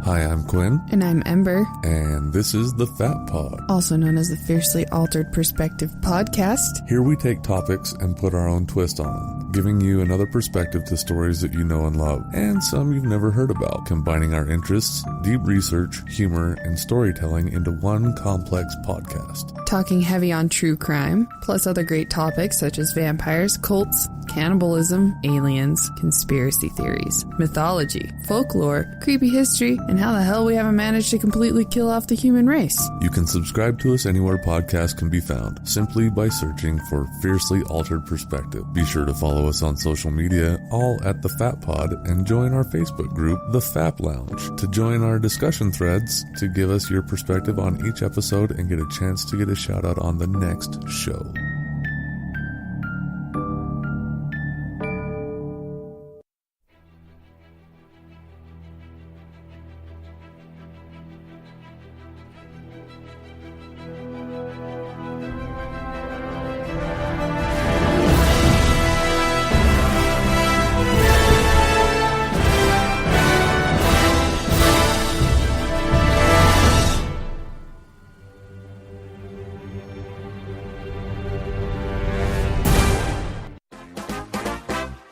Hi, I'm Quinn. And I'm Ember. And this is The Fat Pod, also known as the Fiercely Altered Perspective Podcast. Here we take topics and put our own twist on them, giving you another perspective to stories that you know and love, and some you've never heard about, combining our interests, deep research, humor, and storytelling into one complex podcast. Talking heavy on true crime, plus other great topics such as vampires, cults, cannibalism, aliens, conspiracy theories, mythology, folklore, creepy history, and how the hell we haven't managed to completely kill off the human race. You can subscribe to us anywhere podcasts can be found, simply by searching for Fiercely Altered Perspective. Be sure to follow us on social media, all at The Fat Pod, and join our Facebook group, The Fap Lounge, to join our discussion threads to give us your perspective on each episode and get a chance to get a shout out on the next show.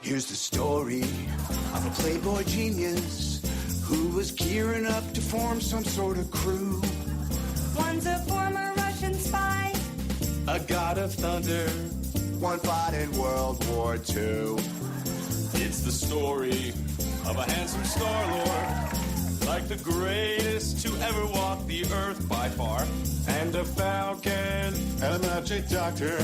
Here's the story of a playboy genius who was gearing up to form some sort of crew. One's a former Russian spy, A god of thunder, one fought in World War II. It's the story of a handsome Star-Lord, like the greatest to ever walk the earth by far. And a falcon, and a magic doctor,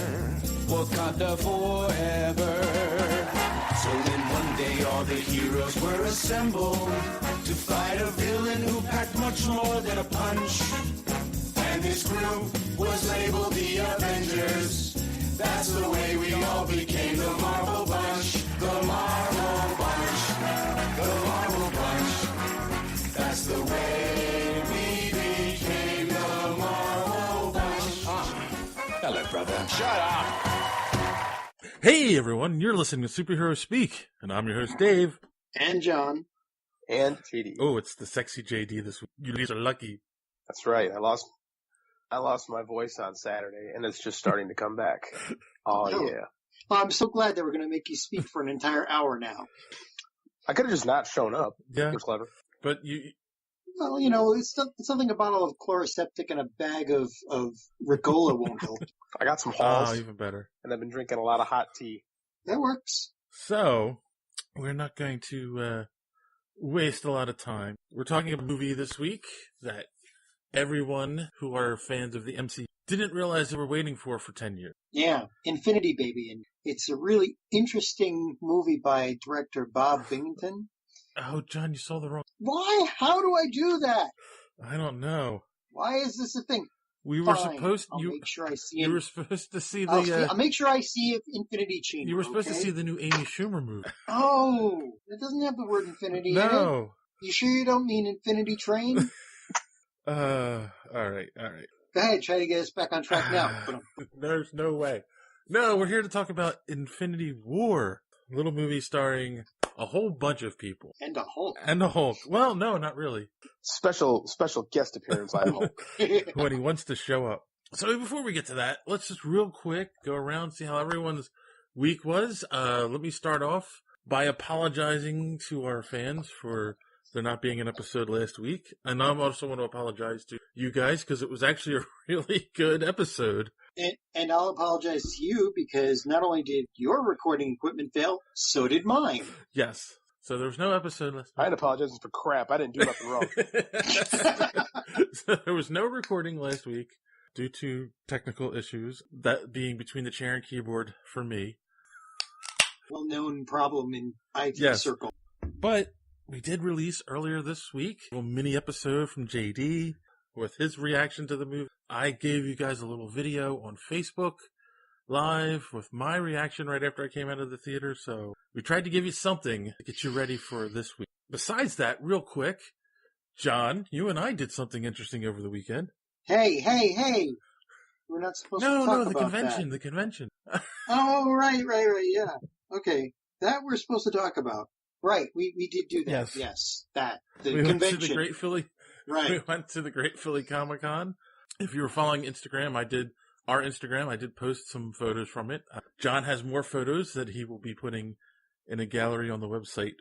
Wakanda forever. So then one day all the heroes were assembled to fight a villain who packed much more than a punch. And this group was labeled the Avengers. That's the way we all became the Marvel Bunch. The Marvel Bunch. The Marvel Bunch. That's the way we became the Marvel Bunch. Hello, brother. Shut up! Hey everyone, you're listening to Superhero Speak, and I'm your host Dave. And John. And JD. Oh, it's the sexy JD this week. You guys are lucky. That's right. I lost my voice on Saturday, and it's just starting to come back. Oh, yeah. Well, I'm so glad that we're going to make you speak for an entire hour now. I could have just not shown up. Yeah. It was clever. But you... Well, you know, it's something a bottle of Chloraseptic and a bag of Ricola won't help. I got some halls. Oh, even better. And I've been drinking a lot of hot tea. That works. So, we're not going to waste a lot of time. We're talking about a movie this week that everyone who are fans of the MCU didn't realize they were waiting for 10 years. Yeah, Infinity Baby. And it's a really interesting movie by director Bob Binghamton. Oh, John, you saw the wrong... Why? How do I do that? I don't know. Why is this a thing? We were Fine. supposed... I'll make sure I see You it. were supposed to see the... I'll make sure I see Infinity Chamber. You were supposed to okay? see the new Amy Schumer movie. Oh, it doesn't have the word infinity in it. No. You sure you don't mean Infinity Train? All right. Go ahead, try to get us back on track now. There's no way. No, we're here to talk about Infinity War. A little movie starring a whole bunch of people. And a Hulk. And a Hulk. Well, no, not really. Special guest appearance by Hulk. When he wants to show up. So before we get to that, let's just real quick go around, see how everyone's week was. Let me start off by apologizing to our fans for there not being an episode last week. And I also want to apologize to you guys because it was actually a really good episode. And I'll apologize to you because not only did your recording equipment fail, so did mine. Yes. So there was no episode last week. I ain't apologizing for crap. I didn't do nothing wrong. So there was no recording last week due to technical issues, that being between the chair and keyboard for me. Well-known problem in IT circle. But we did release earlier this week a little mini episode from JD with his reaction to the movie. I gave you guys a little video on Facebook Live with my reaction right after I came out of the theater. So we tried to give you something to get you ready for this week. Besides that, real quick, John, you and I did something interesting over the weekend. Hey. We're not supposed to talk about that. The convention. Oh, right, yeah. Okay, that we're supposed to talk about. Right. We did do that. Yes. Yes. That. The We went convention. to the Great Philly. Right. We went to the Great Philly Comic-Con. If you were following Instagram, I did post some photos from it. John has more photos that he will be putting in a gallery on the website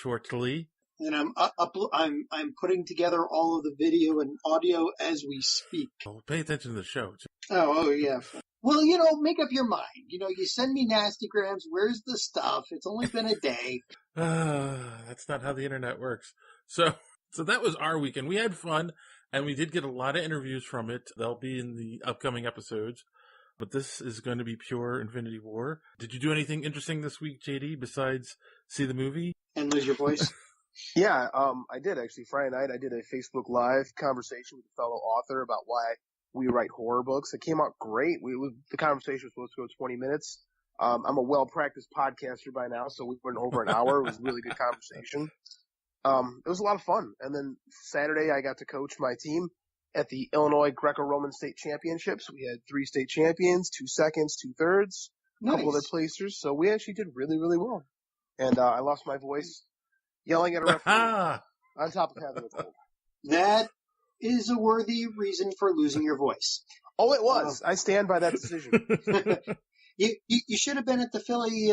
shortly. And I'm putting together all of the video and audio as we speak. Well, pay attention to the show. Oh yeah. Well, make up your mind. You send me nasty grams. Where's the stuff? It's only been a day. That's not how the internet works. So that was our weekend. We had fun, and we did get a lot of interviews from it. They'll be in the upcoming episodes. But this is going to be pure Infinity War. Did you do anything interesting this week, JD, besides see the movie? And lose your voice? Yeah, I did actually. Friday night, I did a Facebook Live conversation with a fellow author about why we write horror books. It came out great. The conversation was supposed to go 20 minutes. I'm a well-practiced podcaster by now, so we went over an hour. It was a really good conversation. It was a lot of fun. And then Saturday, I got to coach my team at the Illinois Greco-Roman State Championships. We had 3 state champions, 2 seconds, 2 thirds, a couple other placers. So we actually did really, really well. And I lost my voice yelling at a referee on top of having a cold. That is a worthy reason for losing your voice. Oh, it was. I stand by that decision. You should have been at the Philly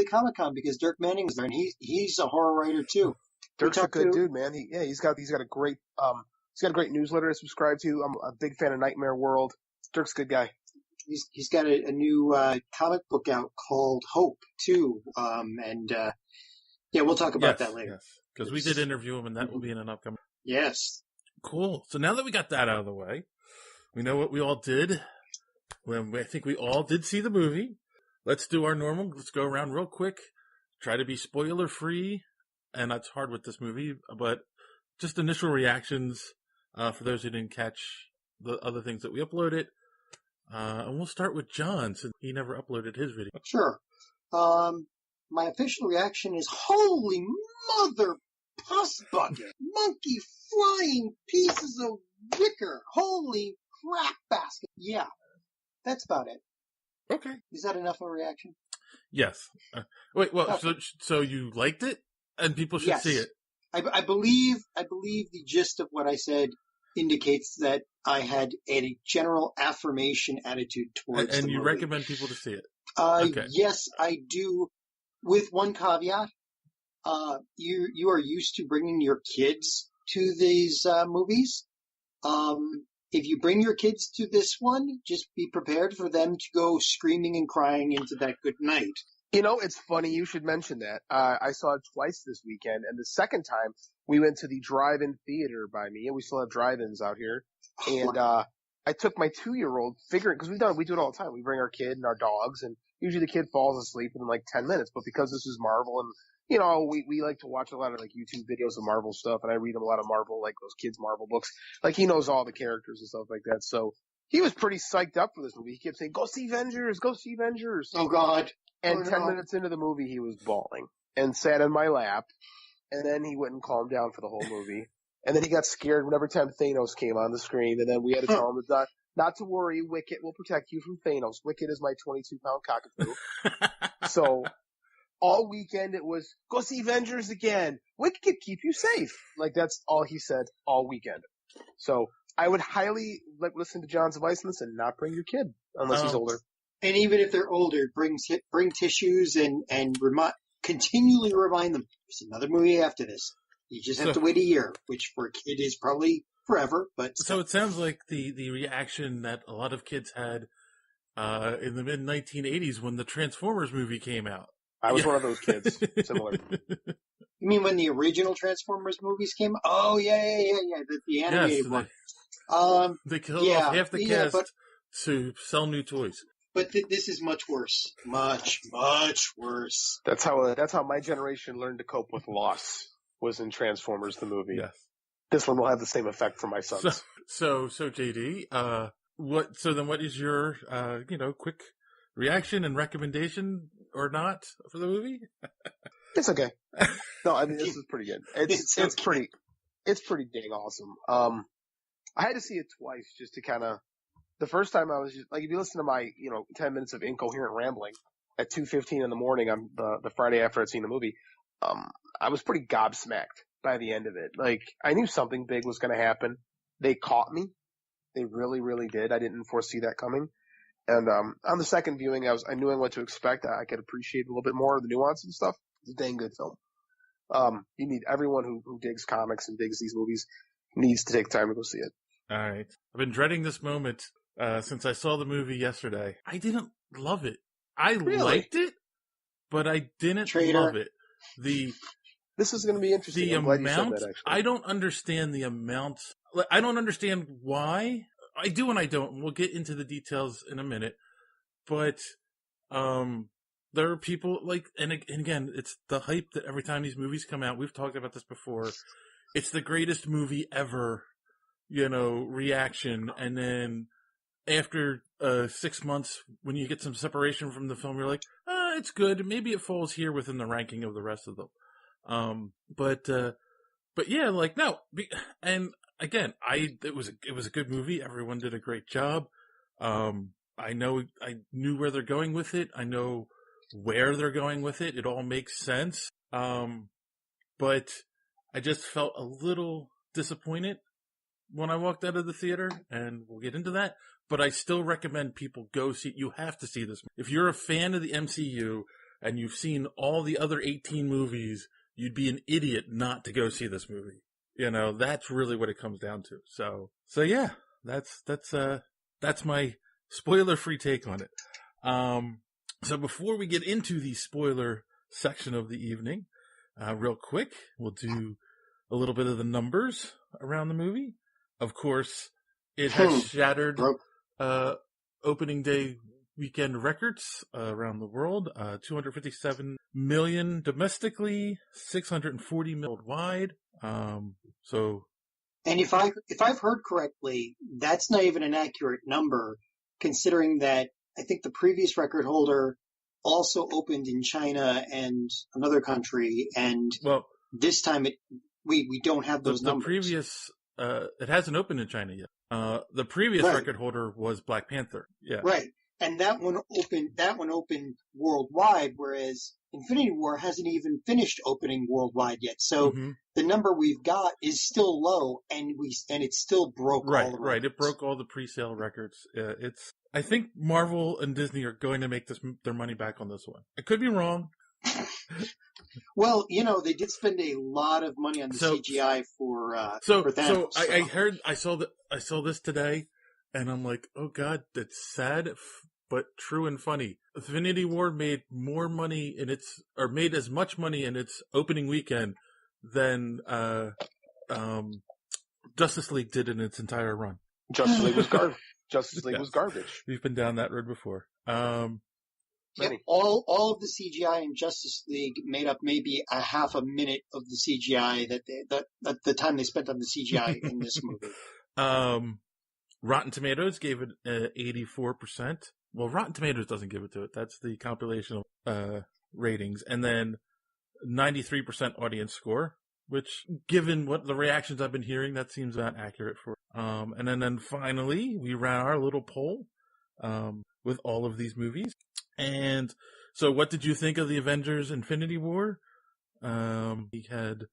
Comic-Con because Dirk Manning was there, and he's a horror writer too. Dirk's a good dude, man. He's got a great newsletter to subscribe to. I'm a big fan of Nightmare World. Dirk's a good guy. He's got a new comic book out called Hope too, we'll talk about that later. Yes, because we did interview him, and that will be in an upcoming. Yes. Cool. So now that we got that out of the way, we know what we all did. I think we all did see the movie. Let's do our normal. Let's go around real quick. Try to be spoiler free, and that's hard with this movie, but just initial reactions for those who didn't catch the other things that we uploaded. And we'll start with John, since he never uploaded his video. Sure. My official reaction is, holy mother pus bucket, monkey flying pieces of wicker, holy crap basket. Yeah, that's about it. Okay. Is that enough of a reaction? Yes. So you liked it, and people should see it. I believe the gist of what I said indicates that I had a general affirmation attitude towards the movie. And you recommend people to see it? Okay. Yes, I do. With one caveat, you are used to bringing your kids to these movies. If you bring your kids to this one, just be prepared for them to go screaming and crying into that good night. It's funny you should mention that. I saw it twice this weekend, and the second time we went to the drive-in theater by me, and we still have drive-ins out here. And I took my 2-year-old, figuring, because we do it all the time. We bring our kid and our dogs, and usually the kid falls asleep in like 10 minutes. But because this is Marvel, and we like to watch a lot of like YouTube videos of Marvel stuff, and I read him a lot of Marvel, like those kids' Marvel books. Like he knows all the characters and stuff like that. So he was pretty psyched up for this movie. He kept saying, "Go see Avengers! Go see Avengers!" Oh God! And 10 minutes into the movie, he was bawling and sat in my lap. And then he wouldn't calm down for the whole movie. And then he got scared whenever time Thanos came on the screen. And then we had to tell him not to worry. Wicket will protect you from Thanos. Wicket is my 22-pound cockapoo. So all weekend it was, go see Avengers again. Wicket keep you safe. Like that's all he said all weekend. So I would highly listen to John's advice on this and not bring your kid unless he's older. And even if they're older, bring tissues and continually remind them, there's another movie after this. You just have to wait a year, which for a kid is probably forever. But so it sounds like the reaction that a lot of kids had in the mid-1980s when the Transformers movie came out. I was one of those kids. Similar. You mean when the original Transformers movies came out? Oh, yeah. The animated one. They killed off half the cast to sell new toys. But this is much worse. Much, much worse. That's how my generation learned to cope with loss, was in Transformers the movie. Yes. This one will have the same effect for my sons. So JD, what is your quick reaction and recommation or not for the movie? It's okay. No, I mean this is pretty good. It's pretty dang awesome. I had to see it twice just to kind of. The first time I was just, like, if you listen to my, 10 minutes of incoherent rambling at 2:15 in the morning on the Friday after I'd seen the movie, I was pretty gobsmacked by the end of it. Like, I knew something big was going to happen. They caught me. They really, really did. I didn't foresee that coming. And on the second viewing, I knew what to expect. I could appreciate a little bit more of the nuance and stuff. It's a dang good film. You need everyone who digs comics and digs these movies needs to take time to go see it. All right. I've been dreading this moment since I saw the movie yesterday. I didn't love it. I liked it, but I didn't love it. This is going to be interesting. The I'm glad amount, you said that, actually. I don't understand the amount. I don't understand why. I do and I don't. We'll get into the details in a minute. But there are people like, and again, it's the hype that every time these movies come out, we've talked about this before. It's the greatest movie ever, reaction. And then after 6 months, when you get some separation from the film, you're like, it's good. Maybe it falls here within the ranking of the rest of them. But yeah, like, no. And again, it was a good movie. Everyone did a great job. I knew where they're going with it. I know where they're going with it. It all makes sense. But I just felt a little disappointed when I walked out of the theater, and we'll get into that. But I still recommend people go see. You have to see this. If you're a fan of the MCU and you've seen all the other 18 movies, you'd be an idiot not to go see this movie. That's really what it comes down to. So yeah, that's my spoiler-free take on it. So before we get into the spoiler section of the evening, real quick, we'll do a little bit of the numbers around the movie. Of course, it has shattered opening day weekend records around the world. 257 million domestically, 640 million worldwide. And if I've heard correctly, that's not even an accurate number, considering that I think the previous record holder also opened in China and another country, and this time we don't have those numbers. The previous it hasn't opened in China yet. The previous record holder was Black Panther. Yeah. Right. And that one opened worldwide, whereas Infinity War hasn't even finished opening worldwide yet. So the number we've got is still low, and it still broke all the records. Right. It broke all the pre-sale records. I think Marvel and Disney are going to make their money back on this one. I could be wrong. Well, they did spend a lot of money on the CGI for Thanos. I saw this today, and I'm like, oh god, that's sad, but true and funny. Infinity War made more money made as much money in its opening weekend than Justice League did in its entire run. Justice League was garbage. Justice League was garbage. We've been down that road before. All of the CGI in Justice League made up maybe a half a minute of the CGI that the time they spent on the CGI in this movie. Rotten Tomatoes gave it 84%. Well, Rotten Tomatoes doesn't give it to it. That's the compilation of ratings. And then 93% audience score, which, given what the reactions I've been hearing, that seems not accurate for. And then finally, we ran our little poll with all of these movies. And so what did you think of the Avengers Infinity War? We had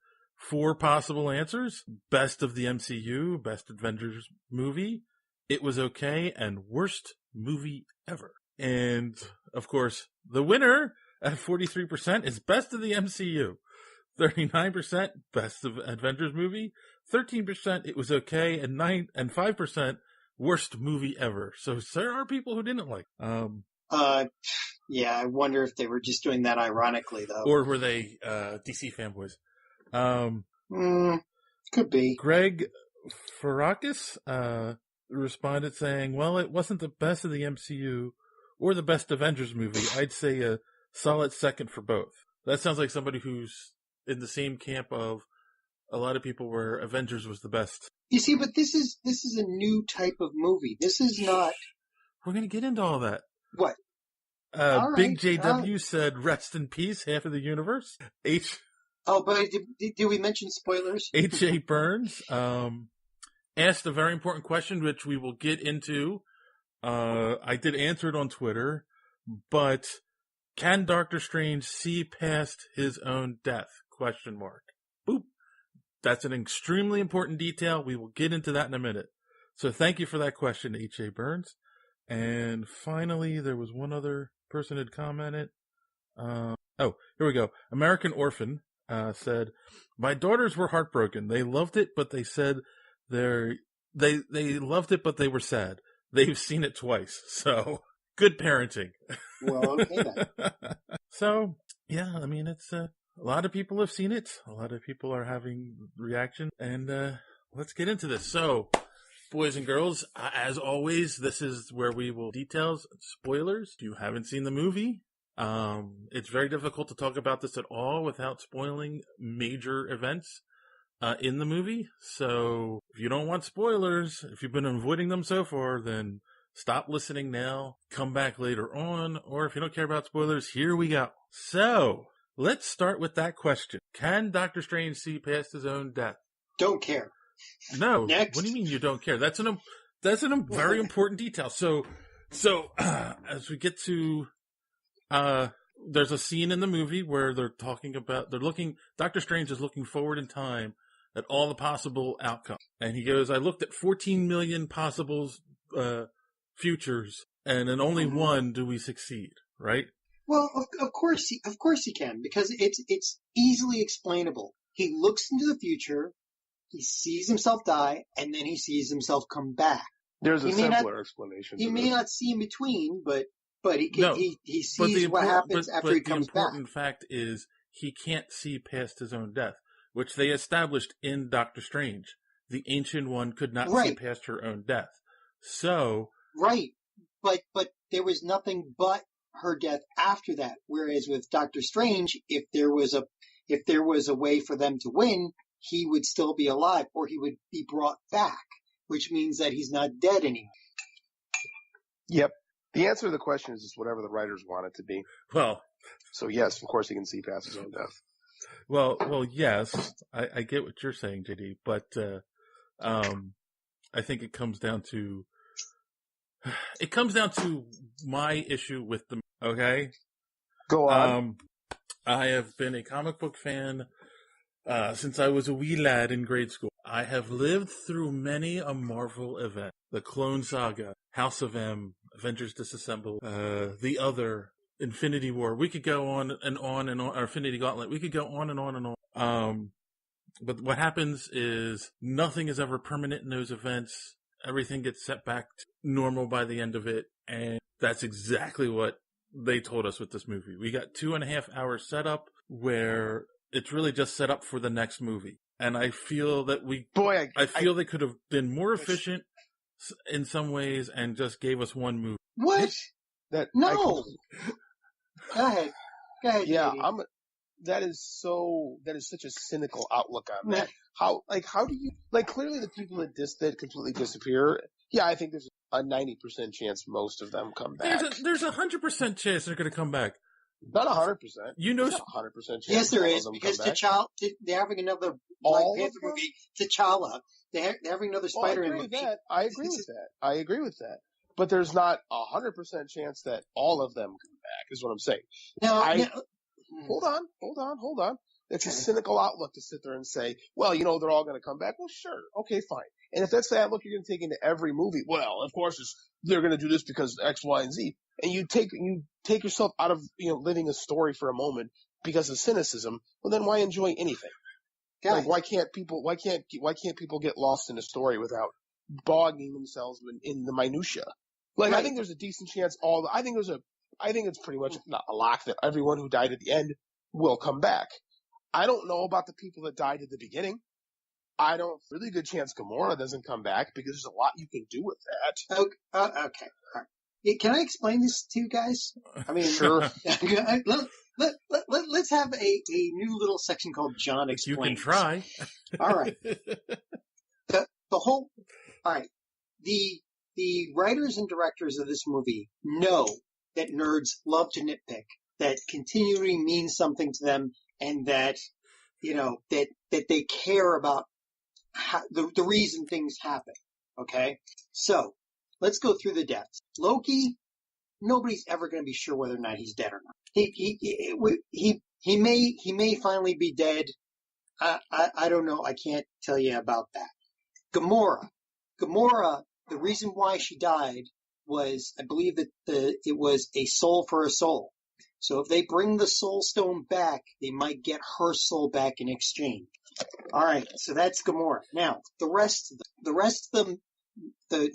4 possible answers. Best of the MCU, best Avengers movie, it was okay, and worst movie ever. And, of course, the winner at 43% is best of the MCU. 39% best of Avengers movie. 13% it was okay, and 5% worst movie ever. So there are people who didn't like. Yeah, I wonder if they were just doing that ironically, though. Or were they DC fanboys? Could be. Greg Farakis responded saying, well, it wasn't the best of the MCU or the best Avengers movie. I'd say a solid second for both. That sounds like somebody who's in the same camp of a lot of people where Avengers was the best. You see, but this is a new type of movie. This is not... We're going to get into all that. What? Big JW said, rest in peace, half of the universe. Oh, but did we mention spoilers? H.A. Burns asked a very important question, which we will get into. I did answer it on Twitter, but Can Doctor Strange see past his own death? ? Boop. That's an extremely important detail. We will get into that in a minute. So thank you for that question, H.A. Burns. And finally, there was one other person who had commented. Here we go. American Orphan said, "My daughters were heartbroken. They loved it, but they said they loved it, but they were sad. They've seen it twice. So good parenting." Well, okay then. So yeah, I mean, it's a lot of people have seen it. A lot of people are having reaction, and let's get into this. So, boys and girls, as always, this is where we will details spoilers. If you haven't seen the movie, it's very difficult to talk about this at all without spoiling major events in the movie. So if you don't want spoilers, if you've been avoiding them so far, then stop listening now, come back later on, or if you don't care about spoilers, here we go. So let's start with that question. Can Doctor Strange see past his own death? Don't care. No. Next. What do you mean you don't care? That's a very important detail. So as we get to, there's a scene in the movie where Doctor Strange is looking forward in time at all the possible outcomes. And he goes, I looked at 14 million possible, futures, and in only one do we succeed, right? Well, of course he can, because it's easily explainable. He looks into the future, he sees himself die, and then he sees himself come back. There's a simpler explanation. He may not see in between, but he can, No, he sees what happens after he comes back. The important fact is he can't see past his own death, which they established in Doctor Strange. The Ancient One could not see past her own death. So right, but there was nothing but her death after that. Whereas with Doctor Strange, if there was a way for them to win, he would still be alive, or he would be brought back, which means that he's not dead anymore. Yep. The answer to the question is just whatever the writers want it to be. Well, so yes, of course he can see past his own death. Well, yes, I get what you're saying, JD, but I think it comes down to my issue with the, okay? Go on. I have been a comic book fan since I was a wee lad in grade school. I have lived through many a Marvel event. The Clone Saga, House of M, Avengers Disassemble, The Other, Infinity War. We could go on and on and on, or Infinity Gauntlet. We could go on and on and on. But what happens is nothing is ever permanent in those events. Everything gets set back to normal by the end of it. And that's exactly what they told us with this movie. We got 2.5 hours set up where it's really just set up for the next movie. And I feel that they could have been more efficient in some ways and just gave us one movie. What? No. Go ahead. Yeah, that is such a cynical outlook on that. How do you, clearly the people that completely disappear, yeah, I think there's a 90% chance most of them come back. There's 100% chance they're going to come back. Not 100%. You know, 100% chance. Yes, there is, because T'Challa, they're having another Black Panther movie, T'Challa. They're having another Spider-Man movie. I agree with that. But there's not 100% chance that all of them come back, is what I'm saying. Hold on. It's a cynical outlook to sit there and say, well, they're all going to come back. Well, sure. Okay, fine. And if that's the outlook you're going to take into every movie, well, of course they're going to do this because X, Y, and Z. And you take yourself out of, living a story for a moment because of cynicism. Well, then why enjoy anything? Guys. Why can't people get lost in a story without bogging themselves in the minutia? I think there's a decent chance I think it's pretty much not a lock that everyone who died at the end will come back. I don't know about the people that died at the beginning. Really good chance Gamora doesn't come back because there's a lot you can do with that. Okay. All right. Can I explain this to you guys? I mean, sure. Let's have a new little section called John Explains. You can try. All right. All right. The writers and directors of this movie know that nerds love to nitpick, that continuity means something to them, and that, that they care about the reason things happen. Okay? So, let's go through the deaths. Loki nobody's ever going to be sure whether or not he's dead or not. He may finally be dead. I don't know. I can't tell you about that. Gamora, the reason why she died was, I believe that it was a soul for a soul. So if they bring the soul stone back, they might get her soul back in exchange. All right, so that's Gamora. Now, the rest of them, the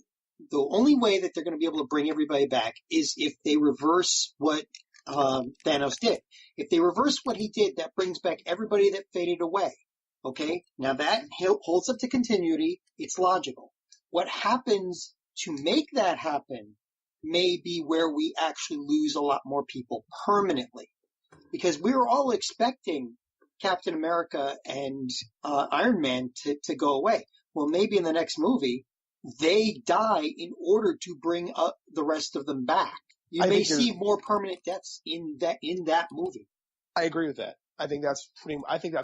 only way that they're going to be able to bring everybody back is if they reverse what Thanos did. If they reverse what he did, that brings back everybody that faded away. Okay? Now that holds up to continuity. It's logical. What happens to make that happen may be where we actually lose a lot more people permanently. Because we were all expecting Captain America and Iron Man to go away. Well, maybe in the next movie, they die in order to bring up the rest of them back. You may see more permanent deaths in that movie. I agree with that. I think that's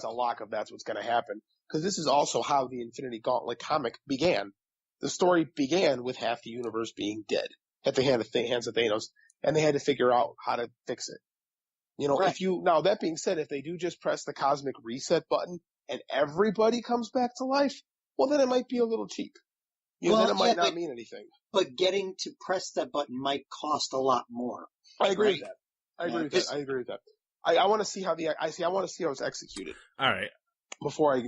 a lock of that's what's going to happen. Because this is also how the Infinity Gauntlet comic began. The story began with half the universe being dead at the hands of Thanos, and they had to figure out how to fix it. You know, Right. now that being said, if they do just press the cosmic reset button and everybody comes back to life, well, then it might be a little cheap. Then it might not mean anything. But getting to press that button might cost a lot more. I agree Right? with that. I agree with that. I want to see how I want to see how it's executed All right. before I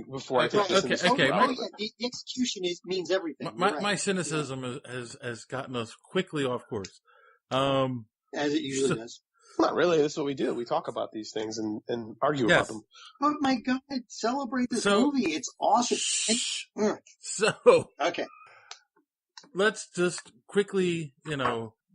take this. Okay. The execution means everything. My cynicism has gotten us quickly off course. As it usually does. Not really. This is what we do. We talk about these things and argue about them. Oh my God! Celebrate this movie. It's awesome. So Okay. let's just quickly,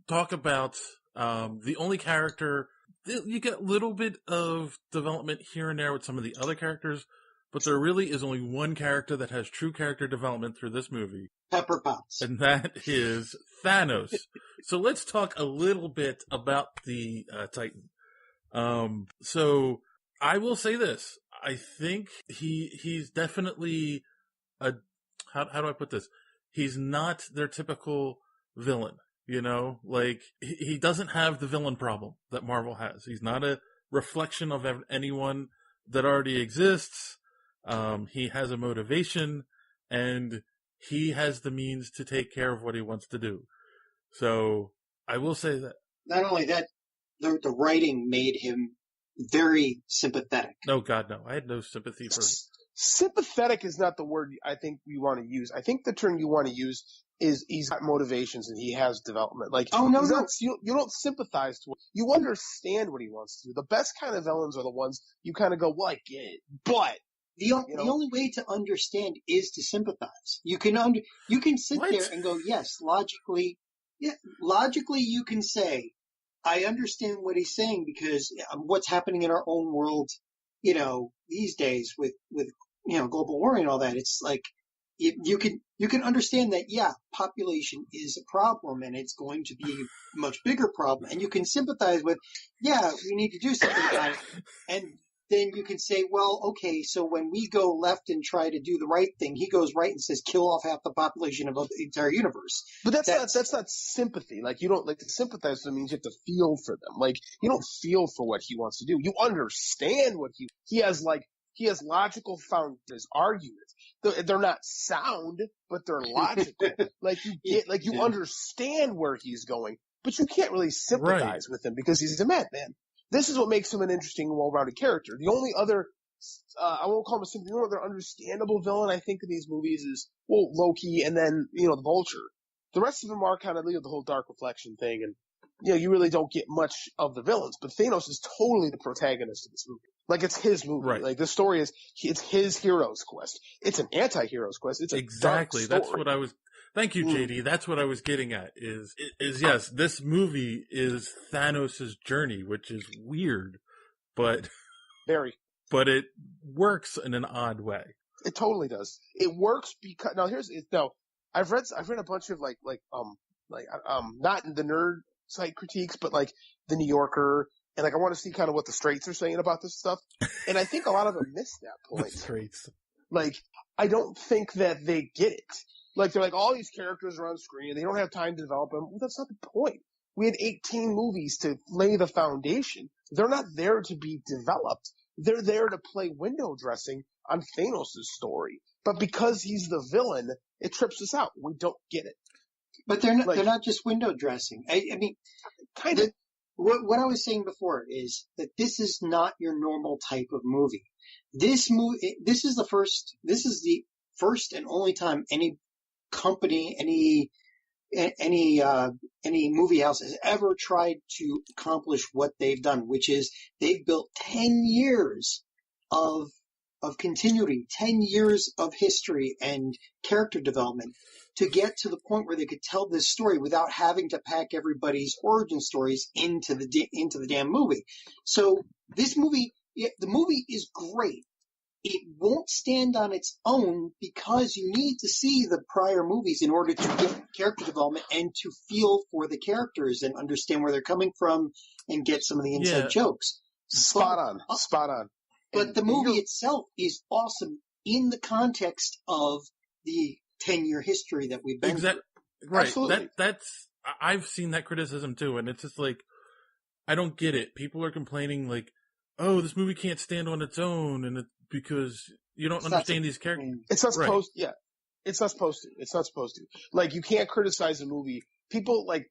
talk about the only character. You get a little bit of development here and there with some of the other characters, but there really is only one character that has true character development through this movie. Pepper Potts. And that is Thanos. So let's talk a little bit about the Titan. So I will say this. I think he's definitely how do I put this? He's not their typical villain. He doesn't have the villain problem that Marvel has. He's not a reflection of anyone that already exists. He has a motivation, and he has the means to take care of what he wants to do. So I will say that. Not only that, the writing made him very sympathetic. No, God, no. I had no sympathy for him. Sympathetic is not the word I think we want to use. I think the term you want to use is he's got motivations and he has development. You don't sympathize to it. You understand what he wants to do. The best kind of villains are the ones you kind of go, well, I get it, but the only way to understand is to sympathize. You can sit there and go, yes, logically you can say, I understand what he's saying because what's happening in our own world, these days with global warming and all that. It's like you can understand that, yeah, population is a problem and it's going to be a much bigger problem, and you can sympathize with, yeah, we need to do something about it. And then you can say, well, okay, so when we go left and try to do the right thing, he goes right and says, kill off half the population of the entire universe. But that's not sympathy. Like, you don't, like, to sympathize means you have to feel for them. Like, you don't feel for what he wants to do. You understand what he has logical his arguments. They're not sound, but they're logical. You understand where he's going, but you can't really sympathize with him because he's a madman. This is what makes him an interesting, well-rounded character. The only other, I won't call him the only other understandable villain I think in these movies is, Loki and then, the Vulture. The rest of them are kind of the whole dark reflection thing, and, you really don't get much of the villains, but Thanos is totally the protagonist of this movie. Like, it's his movie. Right. Like, the story is, it's his hero's quest. It's an anti-hero's quest. It's exactly. That's what I was, thank you, JD. That's what I was getting at is yes, this movie is Thanos' journey, which is weird, but it works in an odd way. It totally does. It works because, I've read a bunch of not in the nerd site critiques, but like the New Yorker, and I want to see kind of what the straights are saying about this stuff. And I think a lot of them miss that point. The straights. Like, I don't think that they get it. Like, they're like, all these characters are on screen, and they don't have time to develop them. Well, that's not the point. We had 18 movies to lay the foundation. They're not there to be developed. They're there to play window dressing on Thanos' story. But because he's the villain, it trips us out. We don't get it. But they're not just window dressing. I mean, kind of. What I was saying before is that this is not your normal type of movie. This is the first and only time any company, any movie house has ever tried to accomplish what they've done, which is they've built 10 years of continuity, 10 years of history and character development to get to the point where they could tell this story without having to pack everybody's origin stories into the damn movie. So this movie, the movie is great. It won't stand on its own because you need to see the prior movies in order to get character development and to feel for the characters and understand where they're coming from and get some of the inside jokes. Spot on. But the movie itself is awesome in the context of the 10-year history that we've been through. Right. Absolutely. I've seen that criticism too, and it's just like, I don't get it. People are complaining like, oh, this movie can't stand on its own, and because you don't understand these characters. It's not supposed to. Yeah. It's not supposed to. It's not supposed to. Like, you can't criticize a movie. People, like,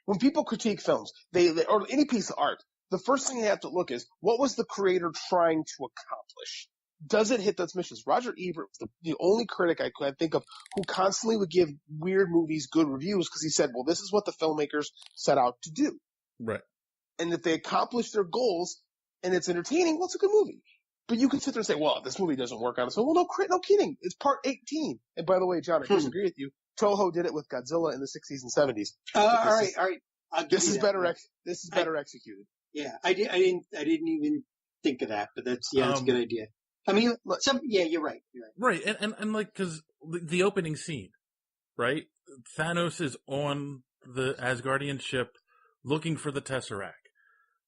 when people critique films, they or any piece of art, the first thing they have to look is, what was the creator trying to accomplish? Does it hit those missions? Roger Ebert was the only critic I could think of who constantly would give weird movies good reviews because he said, well, this is what the filmmakers set out to do. Right. And if they accomplish their goals and it's entertaining, well, it's a good movie. But you can sit there and say, well, this movie doesn't work on its own. Well, no kidding. It's part 18. And by the way, John, I disagree with you. Toho did it with Godzilla in the 60s and 70s. All right. This is better executed. Yeah, I didn't even think of that, but that's a good idea. I mean, you're right. Right, and like, because the opening scene, right? Thanos is on the Asgardian ship looking for the Tesseract.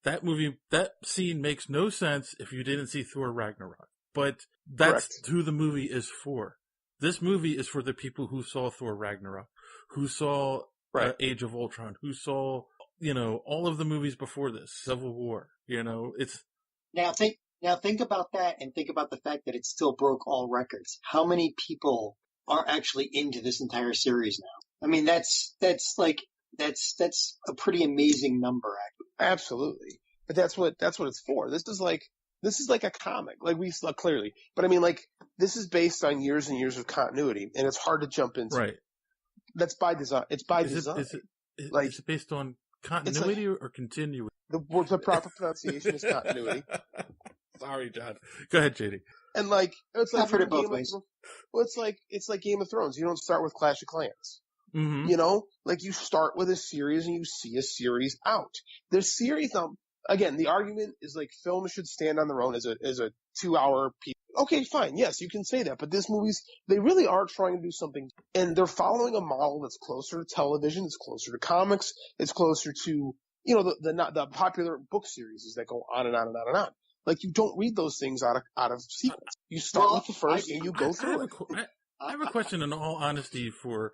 That scene makes no sense if you didn't see Thor Ragnarok. But that's who the movie is for. This movie is for the people who saw Thor Ragnarok, who saw Age of Ultron, who saw, all of the movies before this, Civil War. It's Now think about that, and think about the fact that it still broke all records. How many people are actually into this entire series now? I mean, that's a pretty amazing number, actually. Absolutely. But that's what it's for. This is like a comic, like we saw clearly. But I mean, like, this is based on years and years of continuity, and it's hard to jump into. Right. That's by design. It's by design. Is it based on continuity or continuity? The proper pronunciation is continuity. Sorry, John. Go ahead, JD. And like, it's like I've heard it both ways. Well, it's like Game of Thrones. You don't start with Clash of Clans. Mm-hmm. Like, you start with a series and you see a series out. The series, again, the argument is like films should stand on their own as a 2-hour piece. Okay, fine. Yes, you can say that. But this movies, they really are trying to do something. And they're following a model that's closer to television. It's closer to comics. It's closer to, the popular book series that go on and on and on and on. Like, you don't read those things out of sequence. You start with the first and you go through it. I have a question, in all honesty, for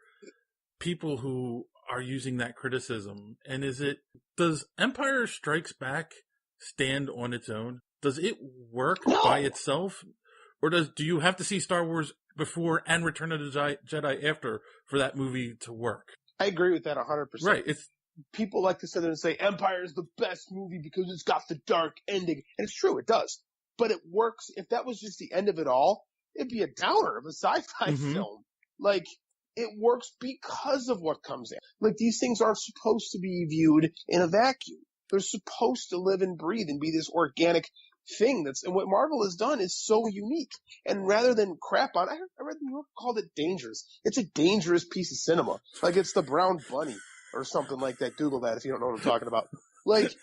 people who are using that criticism. And does Empire Strikes Back stand on its own? Does it work by itself? Or do you have to see Star Wars before and Return of the Jedi after for that movie to work? I agree with that 100%. Right. People like to sit there and say Empire is the best movie because it's got the dark ending. And it's true, it does. But it works. If that was just the end of it all, it'd be a downer of a sci-fi film. Like, it works because of what comes in. Like, these things aren't supposed to be viewed in a vacuum. They're supposed to live and breathe and be this organic thing and what Marvel has done is so unique. And rather than crap on, I read the York called it dangerous. It's a dangerous piece of cinema. Like, it's the Brown Bunny or something like that. Google that if you don't know what I'm talking about. Like,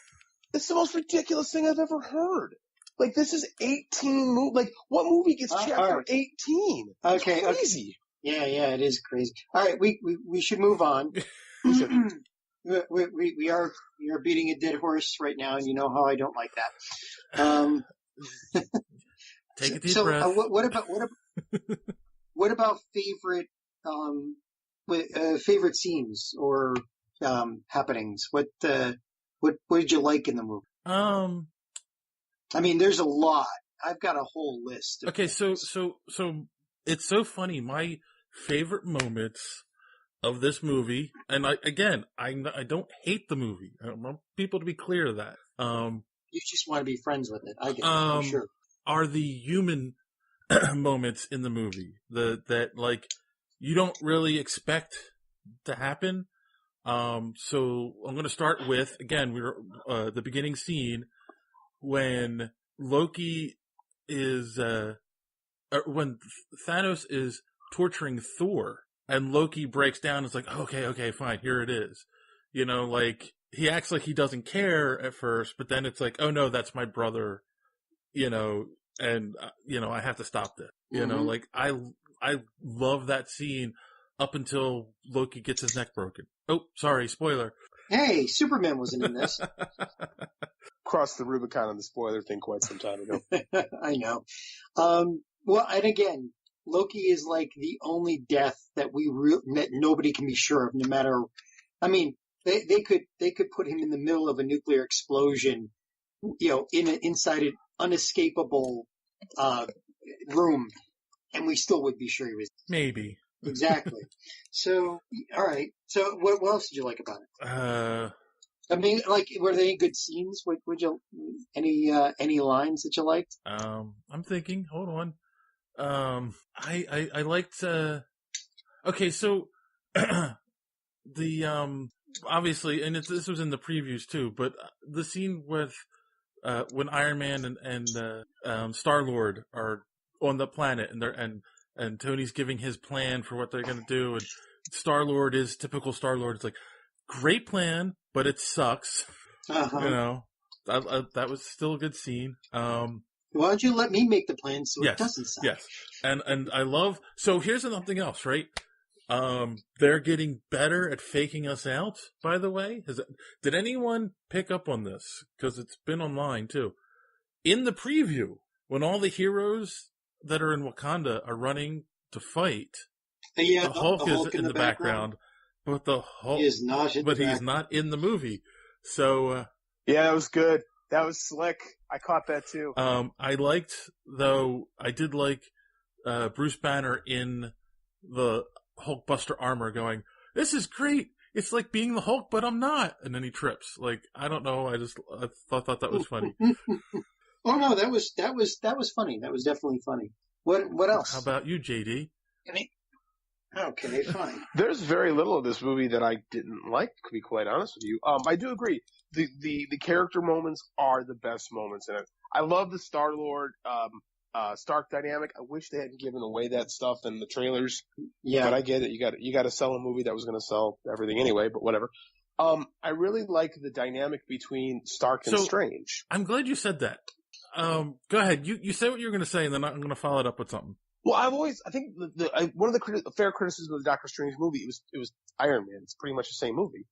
it's the most ridiculous thing I've ever heard. Like, this is 18 movies. Like, what movie gets chapter 18? It's crazy. Yeah, it is crazy. All right, we should move on. We are beating a dead horse right now, and you know how I don't like that. Take a deep breath. What about favorite scenes or happenings. What did you like in the movie? I mean, there's a lot. I've got a whole list. Okay, so it's so funny. My favorite moments of this movie, and I don't hate the movie. I want people to be clear of that. You just want to be friends with it. I get it, for sure. Are the human moments in the movie that like you don't really expect to happen. So I'm going to start with, again, the beginning scene when Loki is when Thanos is torturing Thor, and Loki breaks down and is like, okay, fine, here it is. You know, like, he acts like he doesn't care at first, but then it's like, oh no, that's my brother, you know, and, you know, I have to stop this. You know, like, I love that scene up until Loki gets his neck broken. Oh, sorry, spoiler. Hey, Superman wasn't in this. Crossed the Rubicon on the spoiler thing quite some time ago. I know. Well, and again, Loki is like the only death that that nobody can be sure of, no matter. I mean, they could put him in the middle of a nuclear explosion, you know, inside an unescapable room, and we still would be sure he was. Maybe. Exactly. So, all right. So, what else did you like about it? I mean, like, were there any good scenes? Would you any lines that you liked? I'm thinking. Hold on. I liked. Okay, so the obviously, and this was in the previews too, but the scene with when Iron Man and Star-Lord are on the planet, and Tony's giving his plan for what they're going to do, and Star-Lord is typical Star-Lord. It's like, great plan, but it sucks. Uh-huh. You know, that was still a good scene. Why don't you let me make the plan so it doesn't suck? Yes, and I love. So here's something else, right? They're getting better at faking us out. By the way, did anyone pick up on this? Because it's been online too. In the preview, when all the heroes that are in Wakanda are running to fight, Yeah, the Hulk is in the background, but the Hulk is not. He's not in the movie. So yeah, that was good. That was slick. I caught that too. I did like Bruce Banner in the Hulkbuster armor going, "This is great. It's like being the Hulk, but I'm not." And then he trips. Like, I don't know. I thought that was funny. Oh no, that was funny. That was definitely funny. What else? How about you, JD? Okay, fine. There's very little of this movie that I didn't like, to be quite honest with you. I do agree. The character moments are the best moments in it. I love the Star-Lord, Stark dynamic. I wish they hadn't given away that stuff in the trailers. Yeah. But I get it. You got to sell a movie that was going to sell everything anyway, but whatever. I really like the dynamic between Stark and Strange. I'm glad you said that. Go ahead. You say what you're going to say, and then I'm going to follow it up with something. Well, I think one of the fair criticisms of the Doctor Strange movie, it was Iron Man. It's pretty much the same movie.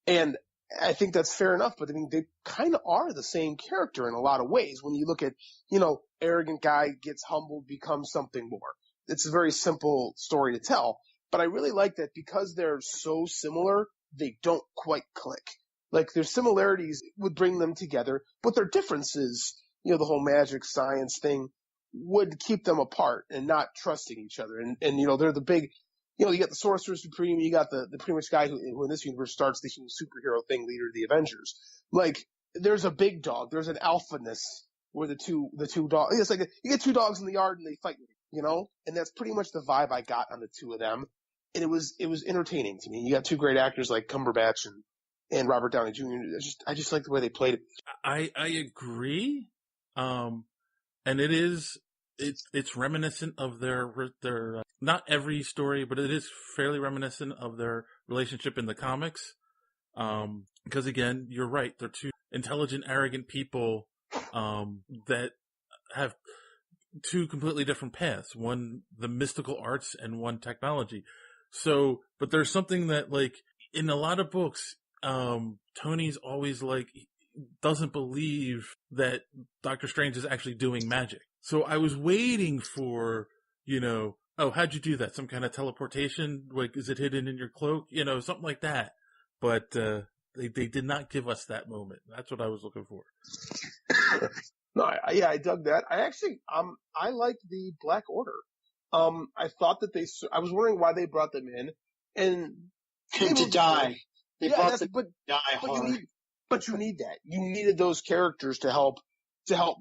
And I think that's fair enough, but I mean, they kind of are the same character in a lot of ways. When you look at, you know, arrogant guy gets humbled, becomes something more. It's a very simple story to tell, but I really like that because they're so similar, they don't quite click. Like, their similarities would bring them together, but their differences, you know, the whole magic science thing, would keep them apart and not trusting each other. And you know, they're the big, you know, you got the Sorcerer Supreme, you got the pretty much guy who in this universe starts the human superhero thing, leader of the Avengers. Like, there's a big dog, there's an alphaness where the two dogs, it's like you get two dogs in the yard and they fight, you know? And that's pretty much the vibe I got on the two of them. And it was entertaining to me. You got two great actors like Cumberbatch and Robert Downey Jr. I just like the way they played it. I agree. And it's reminiscent of their not every story, but it is fairly reminiscent of their relationship in the comics. Because again, you're right. They're two intelligent, arrogant people, that have two completely different paths. One, the mystical arts, and one, technology. So, but there's something that, like, in a lot of books, Tony's always like, doesn't believe that Doctor Strange is actually doing magic. So I was waiting for, you know, oh, how'd you do that? Some kind of teleportation? Like, is it hidden in your cloak? You know, something like that. but they did not give us that moment. That's what I was looking for. No, I dug that. I actually, I liked the Black Order. I thought that I was wondering why they brought them in, and to die. They brought them to die hard. But you need that. You needed those characters to help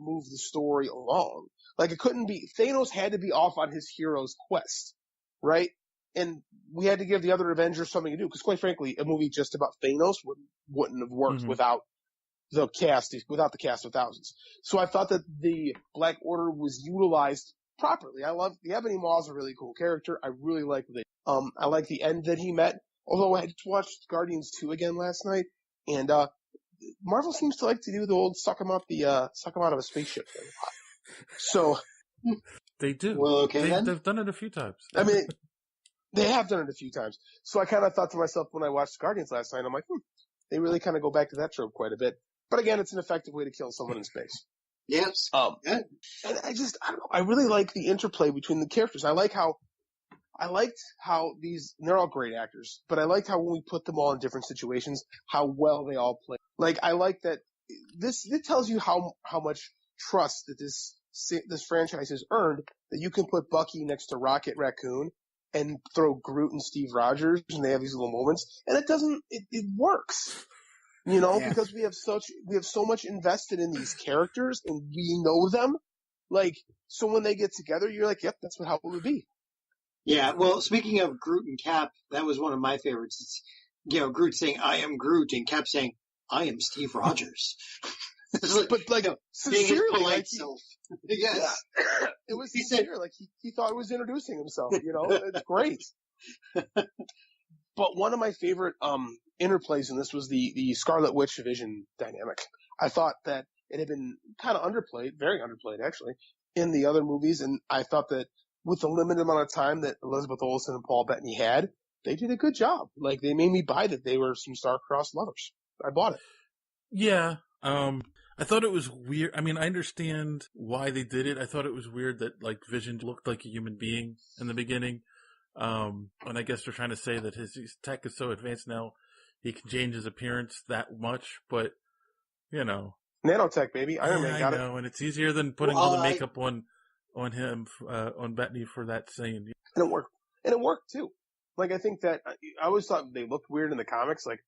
move the story along. Like, it couldn't be, Thanos had to be off on his hero's quest, right? And we had to give the other Avengers something to do, because quite frankly, a movie just about Thanos wouldn't have worked without the cast of thousands. So I thought that the Black Order was utilized properly. The Ebony Maw's a really cool character. I really like I like the end that he met. Although I just watched Guardians 2 again last night, and Marvel seems to like to do the old suck 'em out of a spaceship thing. So they do. Well, okay, they've done it a few times. I mean, they have done it a few times. So I kind of thought to myself when I watched Guardians last night, I'm like, they really kind of go back to that trope quite a bit. But again, it's an effective way to kill someone in space. Yes. And I don't know. I really like the interplay between the characters. I liked how they're all great actors, but I liked how when we put them all in different situations, how well they all play. Like, I like that it tells you how much trust that this franchise has earned, that you can put Bucky next to Rocket Raccoon and throw Groot and Steve Rogers, and they have these little moments, and it works. Because we have so much invested in these characters, and we know them. Like, so when they get together, you're like, yep, that's how it would be. Yeah, well, speaking of Groot and Cap, that was one of my favorites. It's, Groot saying, "I am Groot," and Cap saying, "I am Steve Rogers." Sincerely, being his polite self. Yes. Yeah. It was sincere. Like, he thought he was introducing himself, It's great. But one of my favorite interplays in this was the Scarlet Witch Vision dynamic. I thought that it had been kind of underplayed, very underplayed actually, in the other movies, and I thought that with the limited amount of time that Elizabeth Olsen and Paul Bettany had, they did a good job. Like, they made me buy that they were some star-crossed lovers. I bought it. Yeah. I thought it was weird. I mean, I understand why they did it. I thought it was weird that, like, Vision looked like a human being in the beginning. And I guess they're trying to say that his tech is so advanced now, he can change his appearance that much, but, Nanotech, baby. Iron Man got it. I know, and it's easier than putting all the makeup on him, on Bettany for that scene. And it worked too. Like, I think that, I always thought they looked weird in the comics. Like,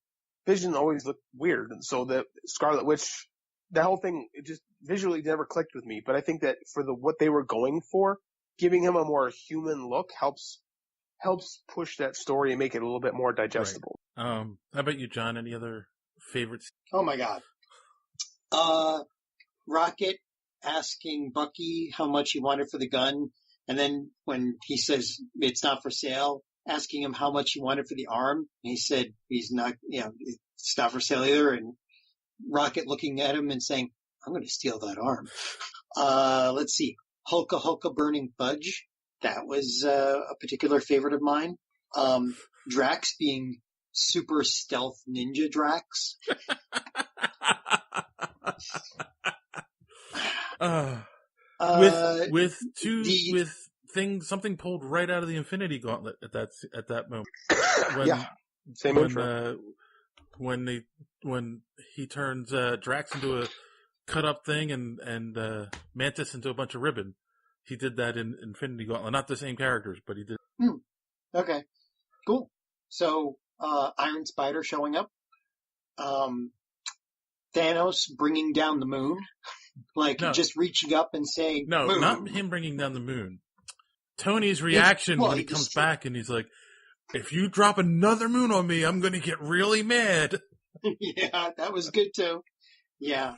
Vision always looked weird. And so the Scarlet Witch, the whole thing, it just visually never clicked with me. But I think that for what they were going for, giving him a more human look helps push that story and make it a little bit more digestible. Right. How about you, John? Any other favorites? Oh my God. Rocket asking Bucky how much he wanted for the gun, and then when he says it's not for sale, asking him how much he wanted for the arm, and he said he's not, it's not for sale either, and Rocket looking at him and saying, "I'm going to steal that arm." Let's see, Hulka Hulka burning fudge. That was a particular favorite of mine. Drax being super stealth ninja Drax. Something pulled right out of the Infinity Gauntlet at that moment. Same intro. When he turns Drax into a cut up thing and Mantis into a bunch of ribbon. He did that in Infinity Gauntlet. Not the same characters, but he did. Okay, cool. So Iron Spider showing up. Thanos bringing down the moon. Just reaching up and saying, "No, moon." Not him bringing down the moon." Tony's reaction when he comes back and he's like, "If you drop another moon on me, I'm going to get really mad." Yeah, that was good too. Yeah.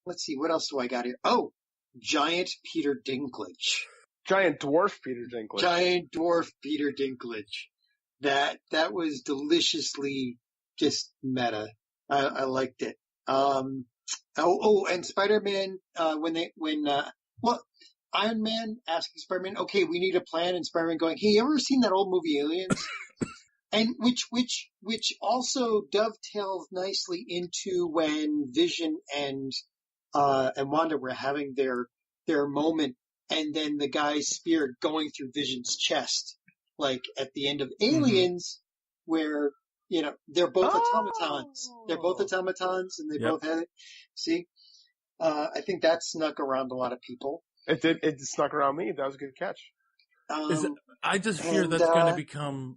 Let's see, what else do I got here? Oh, giant Peter Dinklage. Giant dwarf Peter Dinklage. Giant dwarf Peter Dinklage. That was deliciously just meta. I liked it. And Spider-Man, Iron Man asking Spider-Man, "Okay, we need a plan," and Spider-Man going, "Hey, you ever seen that old movie Aliens?" And which also dovetails nicely into when Vision and Wanda were having their moment, and then the guy's spear going through Vision's chest, like at the end of Aliens. where, they're both automatons. They're both automatons and they both had it. See? I think that snuck around a lot of people. It did. It snuck around me. That was a good catch. I just fear that's going to become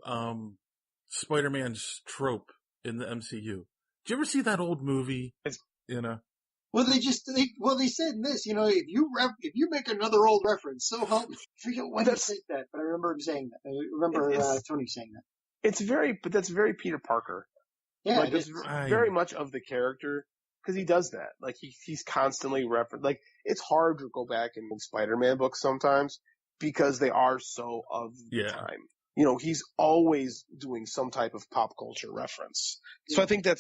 Spider-Man's trope in the MCU. Did you ever see that old movie? Well, they said in this, if you make another old reference, so help me. I forget when they said that, but I remember him saying that. I remember Tony saying that. But that's very Peter Parker. Yeah, like it's very much of the character because he does that. Like he's constantly like it's hard to go back and read Spider-Man books sometimes because they are so of the time. He's always doing some type of pop culture reference. So I think they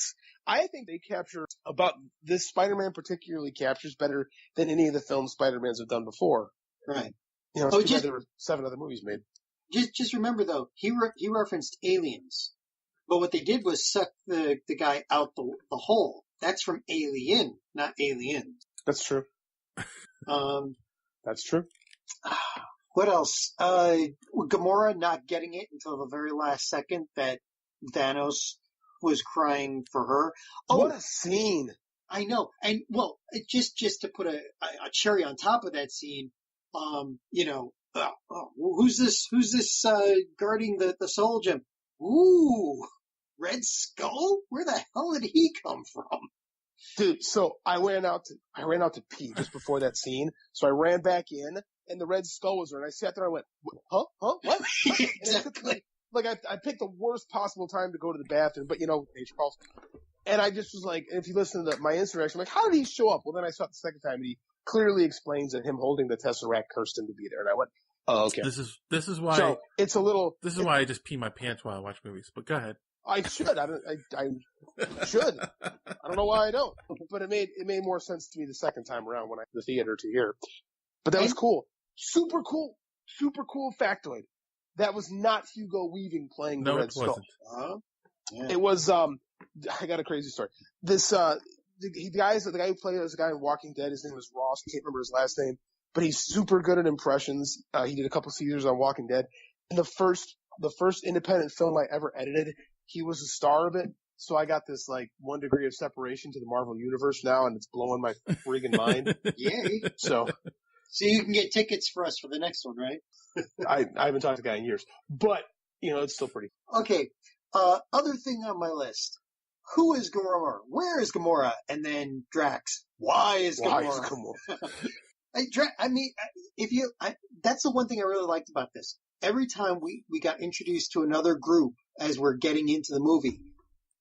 capture about this Spider-Man particularly captures better than any of the films Spider-Mans have done before. Right. There were 7 other movies made. Just remember though, he referenced aliens, but what they did was suck the guy out the hole. That's from Alien, not Alien. That's true. That's true. What else? Gamora not getting it until the very last second that Thanos was crying for her. Oh, what a scene! I know. And well, just to put a cherry on top of that scene, who's this guarding the Soul Gem? Ooh, Red Skull? Where the hell did he come from? Dude, so I ran out to pee just before that scene. So I ran back in, and the Red Skull was there. And I sat there and I went, huh? What? Exactly. Like I picked the worst possible time to go to the bathroom, but nature calls. And I just was like, if you listen to my Instagram, I'm like, how did he show up? Well, then I saw it the second time, and he clearly explains that him holding the Tesseract cursed him to be there. And I went, oh, okay. This is why. So it's a little. This is why I just pee my pants while I watch movies. But go ahead. I should. I should. I don't know why I don't. But it made more sense to me the second time around when I the theater to hear. But that was cool. Super cool factoid. That was not Hugo Weaving playing the Red Skull. Yeah. It was. I got a crazy story. This the guy who played as a guy in Walking Dead. His name was Ross. I can't remember his last name, but he's super good at impressions. He did a couple seasons on Walking Dead. And the first independent film I ever edited, he was a star of it. So I got this 1 degree of separation to the Marvel Universe now, and it's blowing my friggin' mind. Yay! So you can get tickets for us for the next one, right? I haven't talked to the guy in years, but it's still pretty. Okay. Other thing on my list. Who is Gamora? Where is Gamora? And then Drax. Why is Gamora? That's the one thing I really liked about this. Every time we got introduced to another group as we're getting into the movie,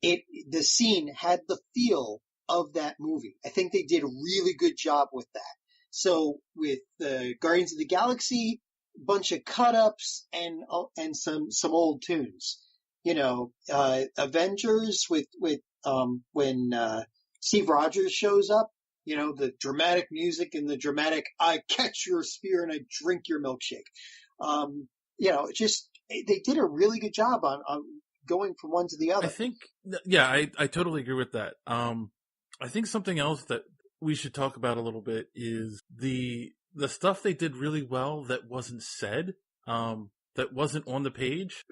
the scene had the feel of that movie. I think they did a really good job with that. So with the Guardians of the Galaxy, bunch of cut-ups and some old tunes. Avengers with when Steve Rogers shows up, the dramatic music and the dramatic I catch your spear and I drink your milkshake. They did a really good job on going from one to the other. I think, I totally agree with that. I think something else that we should talk about a little bit is the stuff they did really well that wasn't said, that wasn't on the page.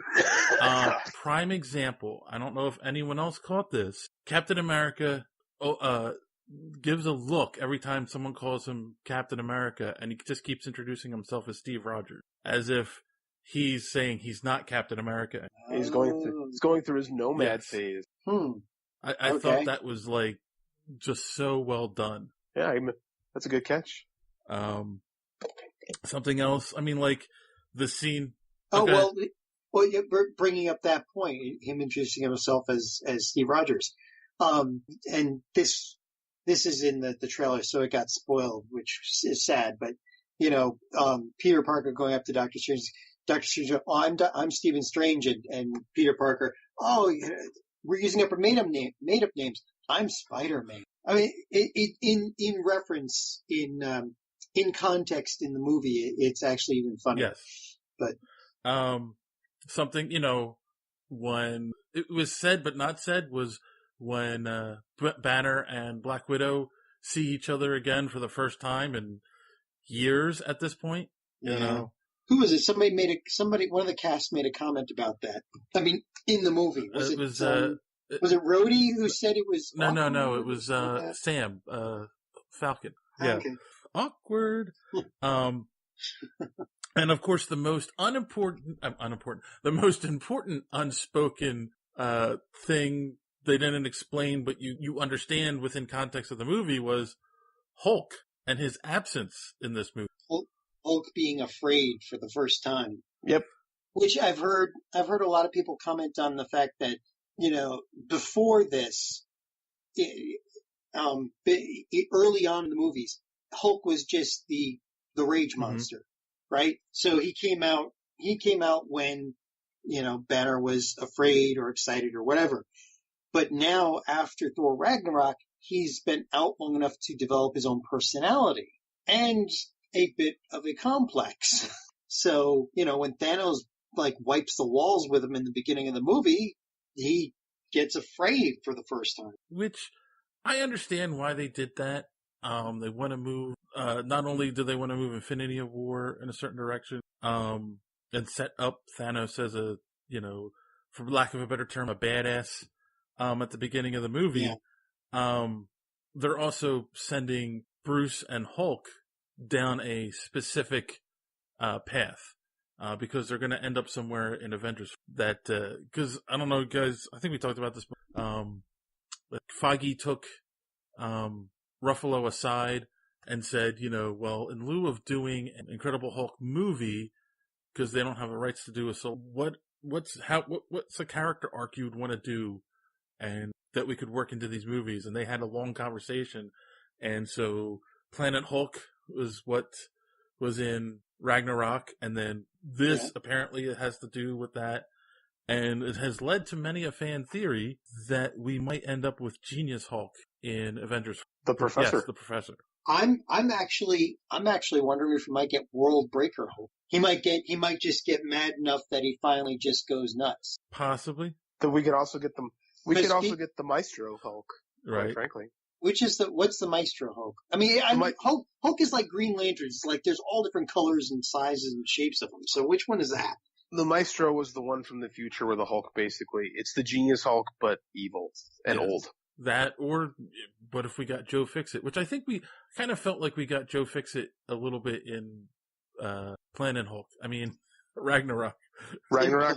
Prime example, I don't know if anyone else caught this. Captain America gives a look every time someone calls him Captain America, and he just keeps introducing himself as Steve Rogers, as if he's saying he's not Captain America. He's going through his nomad phase. I thought that was just so well done. Yeah, that's a good catch. Something else. I mean, the scene. Oh, well, you're bringing up that point, him introducing himself as Steve Rogers. And this is in the trailer, so it got spoiled, which is sad. But, Peter Parker going up to Doctor Strange. Doctor Strange, I'm Stephen Strange, and Peter Parker, we're using up our made up names. I'm Spider-Man. I mean, in reference, in context in the movie, it's actually even funny. Yes. But something, when it was said but not said was when Banner and Black Widow see each other again for the first time in years at this point. Who was it? One of the cast made a comment about that. I mean, in the movie. Was it Rhodey who said it was No, awkward? it was Like Sam, Falcon. Yeah. Okay. Awkward. And of course the most the most important unspoken thing they didn't explain, but you understand within context of the movie, was Hulk and his absence in this movie. Hulk being afraid for the first time. Yep. Which I've heard a lot of people comment on the fact that, before this, early on in the movies, Hulk was just the rage monster, right? So he came out when, Banner was afraid or excited or whatever. But now, after Thor Ragnarok, he's been out long enough to develop his own personality and a bit of a complex. So, when Thanos wipes the walls with him in the beginning of the movie, he gets afraid for the first time. Which I understand why they did that. They want to move, not only do they want to move Infinity War in a certain direction, and set up Thanos as a, for lack of a better term, a badass, at the beginning of the movie. Yeah. They're also sending Bruce and Hulk down a specific path, because they're going to end up somewhere in Avengers. That because I don't know, guys. I think we talked about this. Feige took Ruffalo aside and said, well, in lieu of doing an Incredible Hulk movie, because they don't have the rights to do it, so what's a character arc you would want to do, and that we could work into these movies? And they had a long conversation, and so Planet Hulk was what was in Ragnarok, and then this apparently it has to do with that, and it has led to many a fan theory that we might end up with Genius Hulk in Avengers. The Professor. Yes, the Professor. I'm actually wondering if we might get World Breaker Hulk. He might just get mad enough that he finally just goes nuts. Possibly. Then we could also get them. We could also get the Maestro Hulk. Right. Frankly. What's the Maestro Hulk? I mean, Hulk is like Green Lantern. It's like there's all different colors and sizes and shapes of them. So which one is that? The Maestro was the one from the future where the Hulk it's the Genius Hulk, but evil and old. That, but if we got Joe Fixit, which I think we kind of felt like we got Joe Fixit a little bit in Planet Hulk. I mean, Ragnarok. Yeah,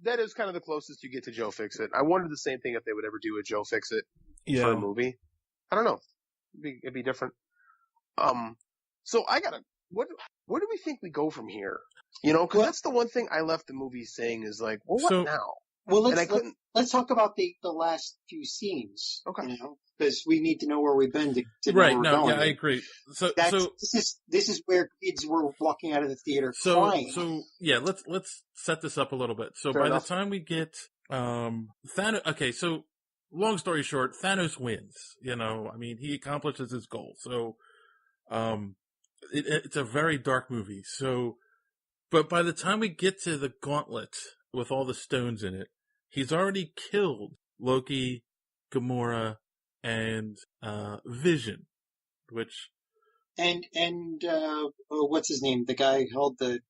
that is kind of the closest you get to Joe Fixit. I wondered the same thing if they would ever do a Joe Fixit for a movie. I don't know. It'd be different. So what do we think we go from here? Because that's the one thing I left the movie saying is like, well, what now? Well, let's talk about the last few scenes. Okay. Because we need to know where we've been to know right. where we're No, going. yeah, I agree. This is where kids were walking out of the theater crying. So yeah, let's set this up a little bit. So by the time we get Thanos, okay. So long story short, Thanos wins. I mean, he accomplishes his goal. So it's a very dark movie. So, but by the time we get to the gauntlet with all the stones in it, he's already killed Loki, Gamora, and Vision, which and what's his name? The guy who held the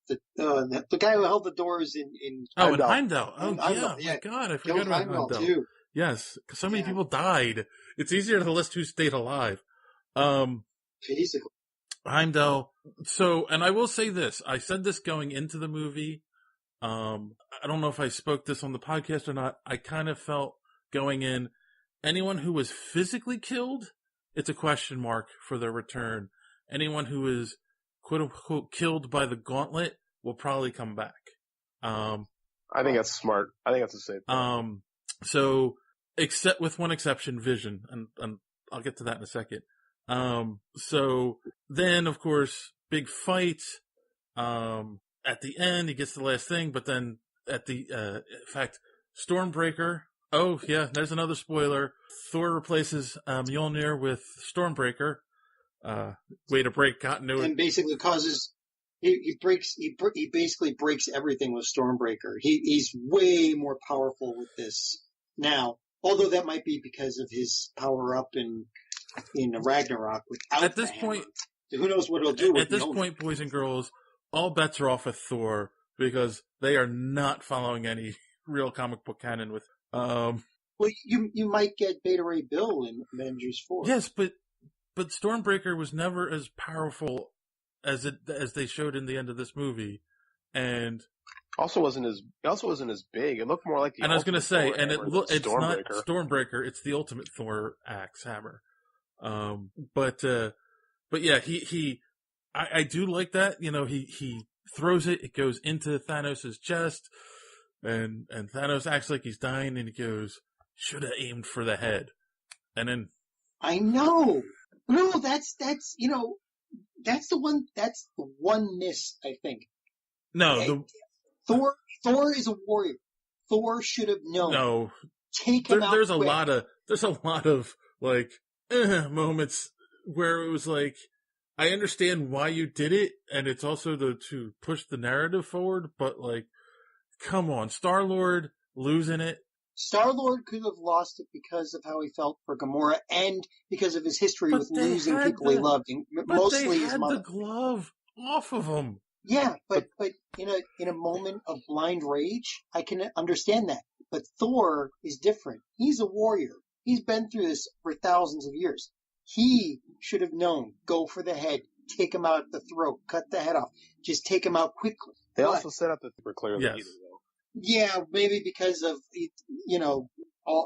guy who held the doors in Heimdall. Heimdall. My God, I forgot about Heimdall too. Yes, because so many people died. It's easier to list who stayed alive. Basically. Heimdall. So, and I will say this. I said this going into the movie. I don't know if I spoke this on the podcast or not. I kind of felt going in, anyone who was physically killed, it's a question mark for their return. Anyone who is quote unquote killed by the gauntlet will probably come back. I think that's smart. I think that's a safe thing. So, except with one exception, Vision, and I'll get to that in a second. So then, of course, big fight. At the end, he gets the last thing, but then in fact, Stormbreaker. Oh yeah, there's another spoiler. Thor replaces Mjolnir with Stormbreaker. Way to break continuity. And basically causes he basically breaks everything with Stormbreaker. He's way more powerful with this now. Although that might be because of his power up in Ragnarok without at this point. Who knows what he'll do with at this point, boys and girls, all bets are off with Thor because they are not following any real comic book canon with. Well, you might get Beta Ray Bill in Avengers 4. Yes, but Stormbreaker was never as powerful as they showed in the end of this movie, and Also wasn't as big. It looked more like the. And I was going to say, Thor and hammer it's than not Stormbreaker. Stormbreaker. It's the ultimate Thor axe hammer. But yeah, I do like that. You know, he throws it. It goes into Thanos' chest, and Thanos acts like he's dying, and he goes, "Should have aimed for the head." And then I know. No, that's the one miss, I think. no, Thor is a warrior. Thor should have known. no. Take him out There's a quick. lot of like moments where it was like, I understand why you did it, and it's also to push the narrative forward, but like, come on, Star-Lord losing it. Star-Lord could have lost it because of how he felt for Gamora and because of his history But with they losing had people he the- loved, But mostly they his had mother. the glove off of him. Yeah, but in a moment of blind rage, I can understand that. But Thor is different. He's a warrior. He's been through this for thousands of years. He should have known. Go for the head. Take him out at the throat. Cut the head off. Just take him out quickly. They But- also set up the super clearly Yes. either, though. Yeah, maybe because of,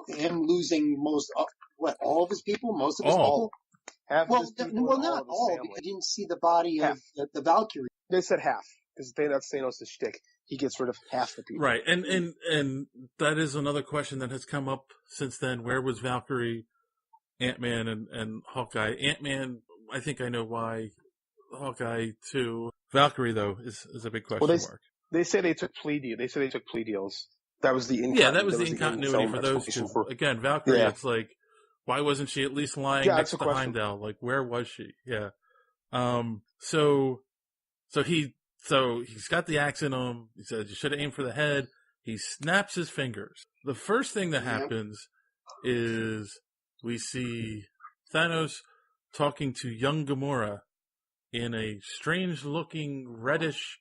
him losing all of his people? Most of his All. people? Half of Well, his people and not of his all, family. because you didn't see the body Half. of the Valkyrie. They said half because that's Thanos' shtick. He gets rid of half the people. Right, and that is another question that has come up since then. Where was Valkyrie, Ant-Man, and Hawkeye? Ant-Man, I think I know why. Hawkeye too. Valkyrie though is a big question mark. They say they took plea deal. They say they took plea deals. That was the Yeah, that was the incontinuity in-film for those explanation two. for- Again, Valkyrie, Yeah. it's like, why wasn't she at least lying Yeah, next that's to a question. Heimdall? Like, where was she? Yeah. So he's got the axe in him. He says, you should have aimed for the head. He snaps his fingers. The first thing that happens is we see Thanos talking to young Gamora in a strange-looking reddish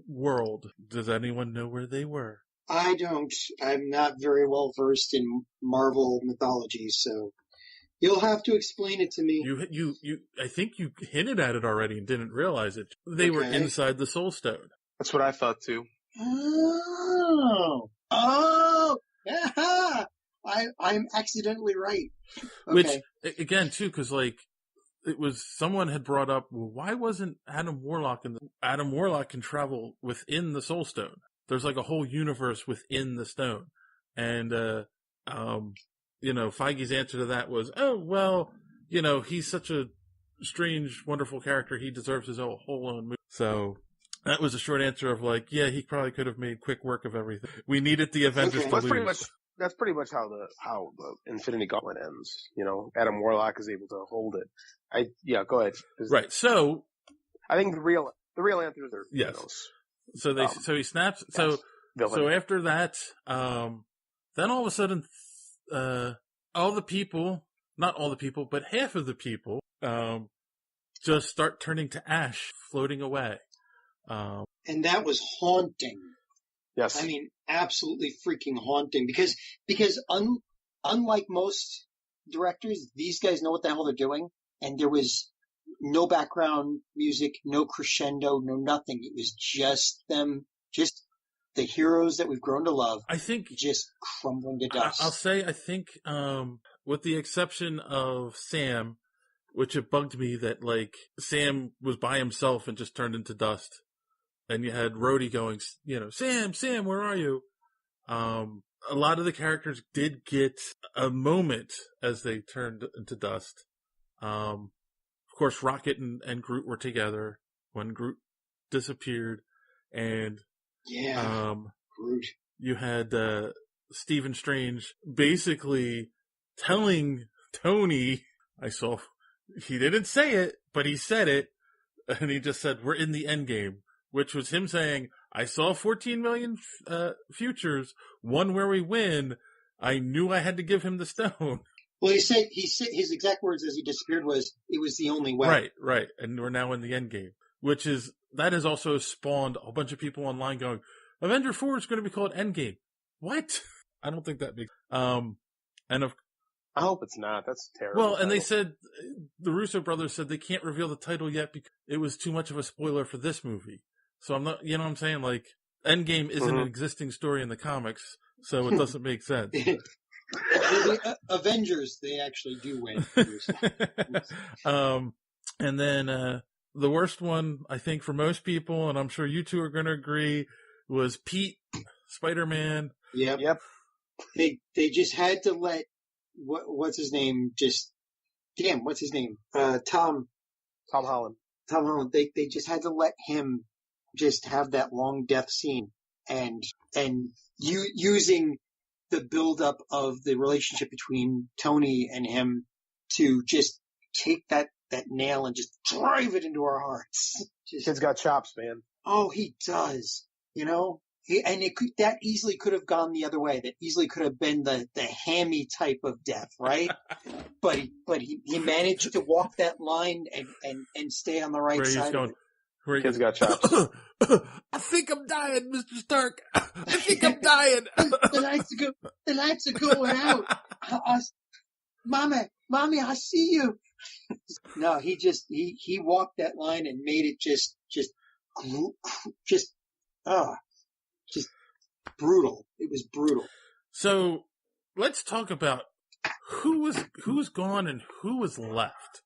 world. Does anyone know where they were? I don't. I'm not very well versed in Marvel mythology, so you'll have to explain it to me. You. I think you hinted at it already and didn't realize it. They were Okay. inside the Soul Stone. That's what I thought too. Oh, yeah. I'm accidentally right. Okay. Which again, too, because like it was someone had brought up, well, why wasn't Adam Warlock Adam Warlock can travel within the Soul Stone? There's like a whole universe within the stone, and Feige's answer to that was, oh well, he's such a strange, wonderful character. He deserves his whole own movie. So that was a short answer of like, yeah, he probably could have made quick work of everything. We needed the Avengers Okay. to That's lose. that's pretty much how the Infinity Gauntlet ends. Adam Warlock is able to hold it. Go ahead. Right. So I think the real answers are Yes. Thanos. so he snaps. So Villain. after that, then all of a sudden, all the people, not all the people, but half of the people, just start turning to ash, floating away. And that was haunting. Yes. I mean, absolutely freaking haunting because unlike most directors, these guys know what the hell they're doing, and there was no background music, no crescendo, no nothing. It was just them, just the heroes that we've grown to love, I think just crumbling to dust. I'll say, I think, with the exception of Sam, which it bugged me that like Sam was by himself and just turned into dust. And you had Rhodey going, Sam, where are you? A lot of the characters did get a moment as they turned into dust. Of course, Rocket and Groot were together when Groot disappeared. And, Groot. you had, Stephen Strange basically telling Tony, he didn't say it, but he said it. And he just said, we're in the end game. Which was him saying, I saw 14 million futures, one where we win. I knew I had to give him the stone. Well, he said his exact words as he disappeared was, "It was the only way." Right. And we're now in the end game, which is that has also spawned a bunch of people online going, Avenger 4 is going to be called Endgame. What? I don't think that makes, and of, I hope it's not. That's terrible. well, and they title. said, the Russo brothers said they can't reveal the title yet because it was too much of a spoiler for this movie. So I'm not, you know what I'm saying? Like, Endgame isn't an existing story in the comics, so it doesn't make sense. Avengers, they actually do win. And then, the worst one, I think, for most people, and I'm sure you two are going to agree, was Pete, Spider-Man. Yep. They just had to let, what's his name, what's his name? Tom Holland. Tom Holland. They just had to let him just have that long death scene and using the buildup of the relationship between Tony and him to just take that nail and just drive it into our hearts. Kid's got chops, man. Oh, he does. You know? That easily could have gone the other way. That easily could have been the hammy type of death, right? but he managed to walk that line and stay on the right side of it. Kid's got chops. I think I'm dying, Mr. Stark. I think I'm dying. The lights are going out. Mommy, I see you. No, he walked that line and made it just brutal. It was brutal. So let's talk about who's gone and who was left.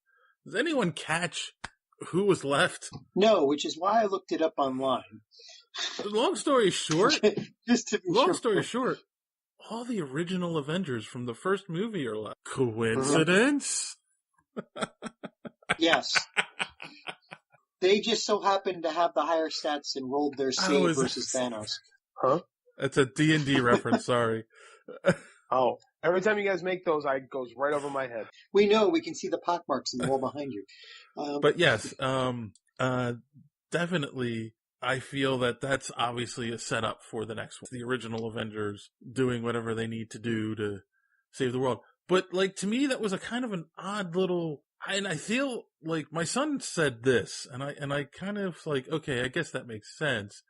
Does anyone catch who was left? No, which is why I looked it up online. Long story short, just to be story short, all the original Avengers from the first movie are left. Coincidence? Yes. They just so happened to have the higher stats and rolled their save versus Thanos. Huh? That's a D&D reference, sorry. Oh, every time you guys make those, it goes right over my head. We know, we can see the pockmarks in the wall behind you. But yes, definitely, I feel that that's obviously a setup for the next one. The original Avengers doing whatever they need to do to save the world. But, like, to me, that was a kind of an odd little, and I feel like my son said this, and I kind of like, okay, I guess that makes sense,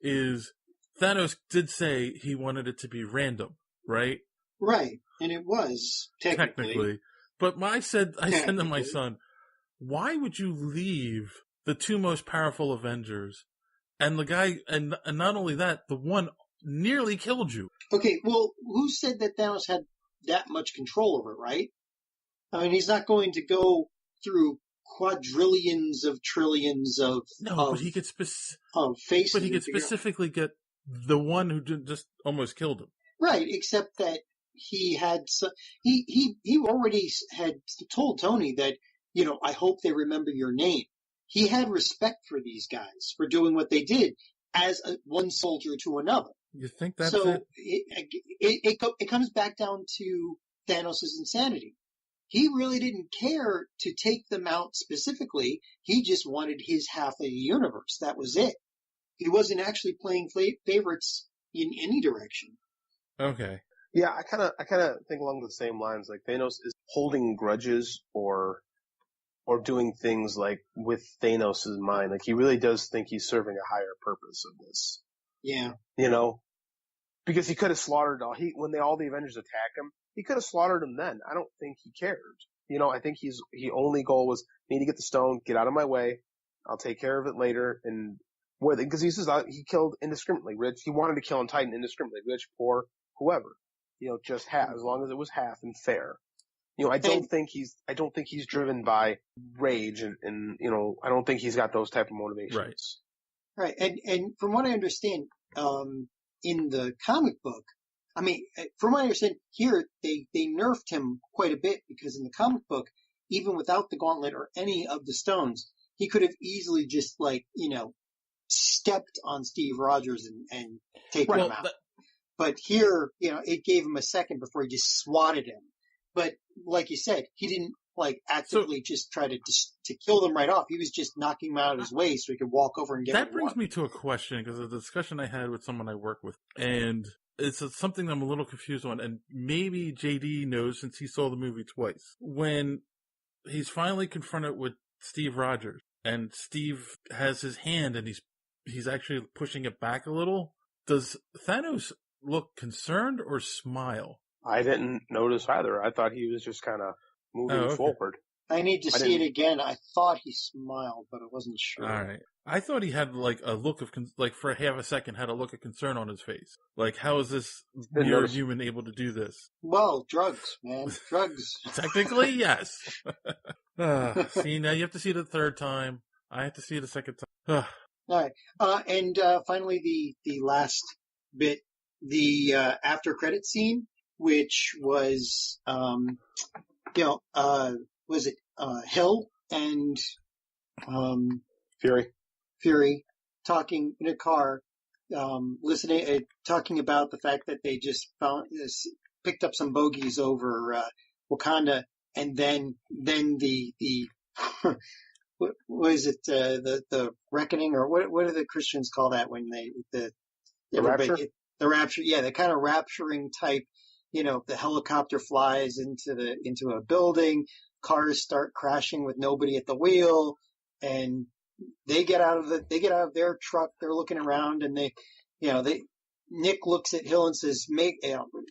is Thanos did say he wanted it to be random, right? Right. And it was, technically. But I said to my son, why would you leave the two most powerful Avengers and the guy, and not only that, the one nearly killed you? Okay, well, who said that Thanos had that much control over it, right? I mean, he's not going to go through quadrillions of trillions of but he could faces. But he could specifically get the one who just almost killed him. Right, except that he had he already had told Tony that, you know, I hope they remember your name. He had respect for these guys for doing what they did as one soldier to another. You think that's so it? It comes back down to Thanos' insanity. He really didn't care to take them out specifically. He just wanted his half of the universe. That was it. He wasn't actually playing favorites in any direction. Okay. Yeah, I kind of think along the same lines. Like Thanos is holding grudges or doing things like with Thanos' mind. Like he really does think he's serving a higher purpose of this. Yeah. You know, because he could have slaughtered when all the Avengers attack him, he could have slaughtered them then. I don't think he cared. You know, I think his only goal was, need to get the stone, get out of my way. I'll take care of it later. And because he says he killed indiscriminately. Rich, he wanted to kill on Titan indiscriminately. Rich, poor, whoever. You know, just half, as long as it was half and fair. You know, I don't think he's driven by rage and you know, I don't think he's got those type of motivations. Right. And from what I understand, in the comic book, I mean, from what I understand here, they nerfed him quite a bit because in the comic book, even without the gauntlet or any of the stones, he could have easily just stepped on Steve Rogers and taken him out. But here, you know, it gave him a second before he just swatted him. But like you said, he didn't actively just try to kill them right off. He was just knocking them out of his way so he could walk over and get that brings me to a question, because of the discussion I had with someone I work with, and it's something I'm a little confused on, and maybe JD knows since he saw the movie twice. When he's finally confronted with Steve Rogers, and Steve has his hand and he's actually pushing it back a little. Does Thanos look concerned or smile? I didn't notice either. I thought he was just kind of moving forward. I need to see it again. I thought he smiled, but I wasn't sure. All right. I thought he had like a look of, like for half a second, had a look of concern on his face. Like, how is this mere human able to do this? Well, drugs, man. Drugs. Technically, yes. See, now you have to see it a third time. I have to see it a second time. All right. And finally, the last bit, the after credit scene, which was, was it Hill and Fury talking in a car, listening, talking about the fact that they just picked up some bogeys over Wakanda, and then the what is it, the reckoning, or what do the Christians call that when the rapture? The rapture, yeah, the kind of rapturing type. The helicopter flies into a building, cars start crashing with nobody at the wheel, and they get out of their truck. They're looking around, and Nick looks at Hill and says,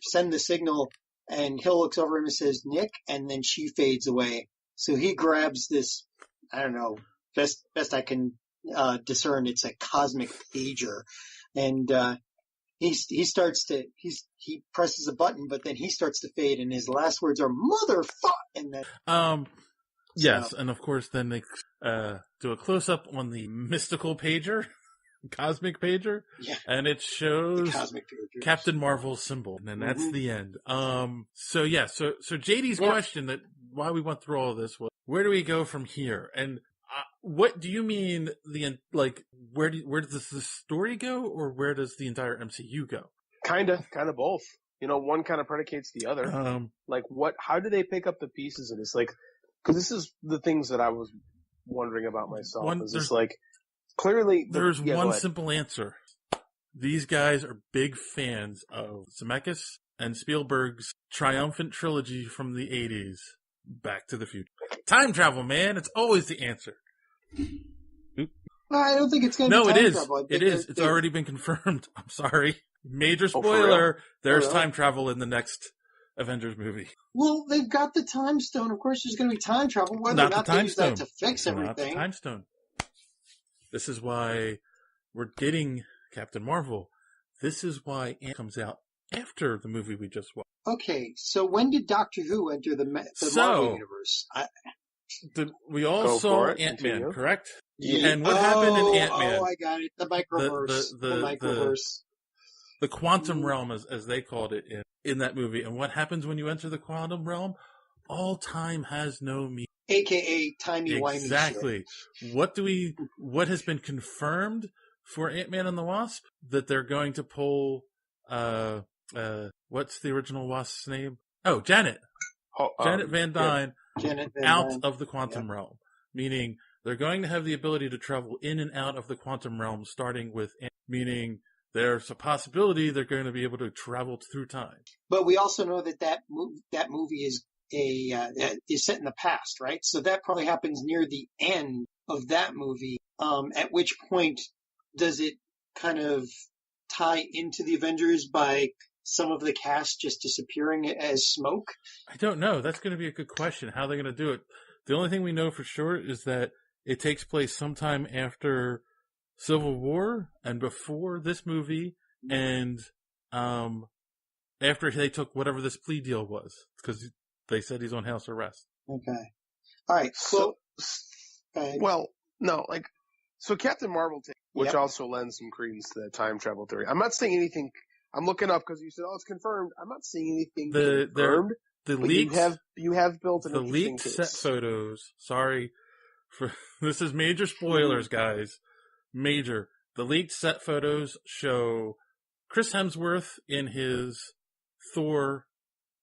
send the signal. And Hill looks over him and says, Nick, and then she fades away. So he grabs this, I don't know, best I can discern, it's a cosmic pager. And he presses a button, but then he starts to fade, and his last words are "motherfuck." And then, yes, and of course, then they do a close up on the mystical pager, cosmic pager, and it shows Captain Marvel's symbol, and that's the end. So JD's question that why we went through all of this was, where do we go from here? And what do you mean where does the story go, or where does the entire MCU go? Kind of both. One kind of predicates the other. How do they pick up the pieces of this? Because this is the things that I was wondering about myself. Clearly there's one simple answer. These guys are big fans of Zemeckis and Spielberg's triumphant trilogy from the 80s, Back to the Future. Time travel, man. It's always the answer. I don't think it's going to be time travel. It is. It's already been confirmed. I'm sorry. Major spoiler. There's time travel in the next Avengers movie. Well, they've got the time stone. Of course, there's going to be time travel. Whether or not they use that to fix everything. Not the time stone. This is why we're getting Captain Marvel. This is why Ant comes out after the movie we just watched. Okay, so when did Doctor Who enter the Marvel universe? We all saw Ant-Man, correct? Yeah. And what happened in Ant-Man? Oh, I got it. The microverse. The microverse. The quantum realm, as they called it in that movie. And what happens when you enter the quantum realm? All time has no meaning. AKA timey-wimey. Exactly. What has been confirmed for Ant-Man and the Wasp? That they're going to pull, what's the original Wasp's name? Oh, Janet. Janet Van Dyne. Out of the quantum realm. Meaning they're going to have the ability to travel in and out of the quantum realm, starting with, meaning there's a possibility they're going to be able to travel through time. But we also know that movie is set in the past, right? So that probably happens near the end of that movie. At which point does it kind of tie into the Avengers by some of the cast just disappearing as smoke? I don't know. That's going to be a good question. How they're going to do it. The only thing we know for sure is that it takes place sometime after Civil War and before this movie, and after they took whatever this plea deal was, because they said he's on house arrest. Okay. All right. So Captain Marvel, which also lends some credence to the time travel theory. I'm not saying anything. I'm looking up because you said, it's confirmed. I'm not seeing anything confirmed. The leaks, you have built an the leaked set photos. Sorry for this is major spoilers, guys. Major. The leaked set photos show Chris Hemsworth in his Thor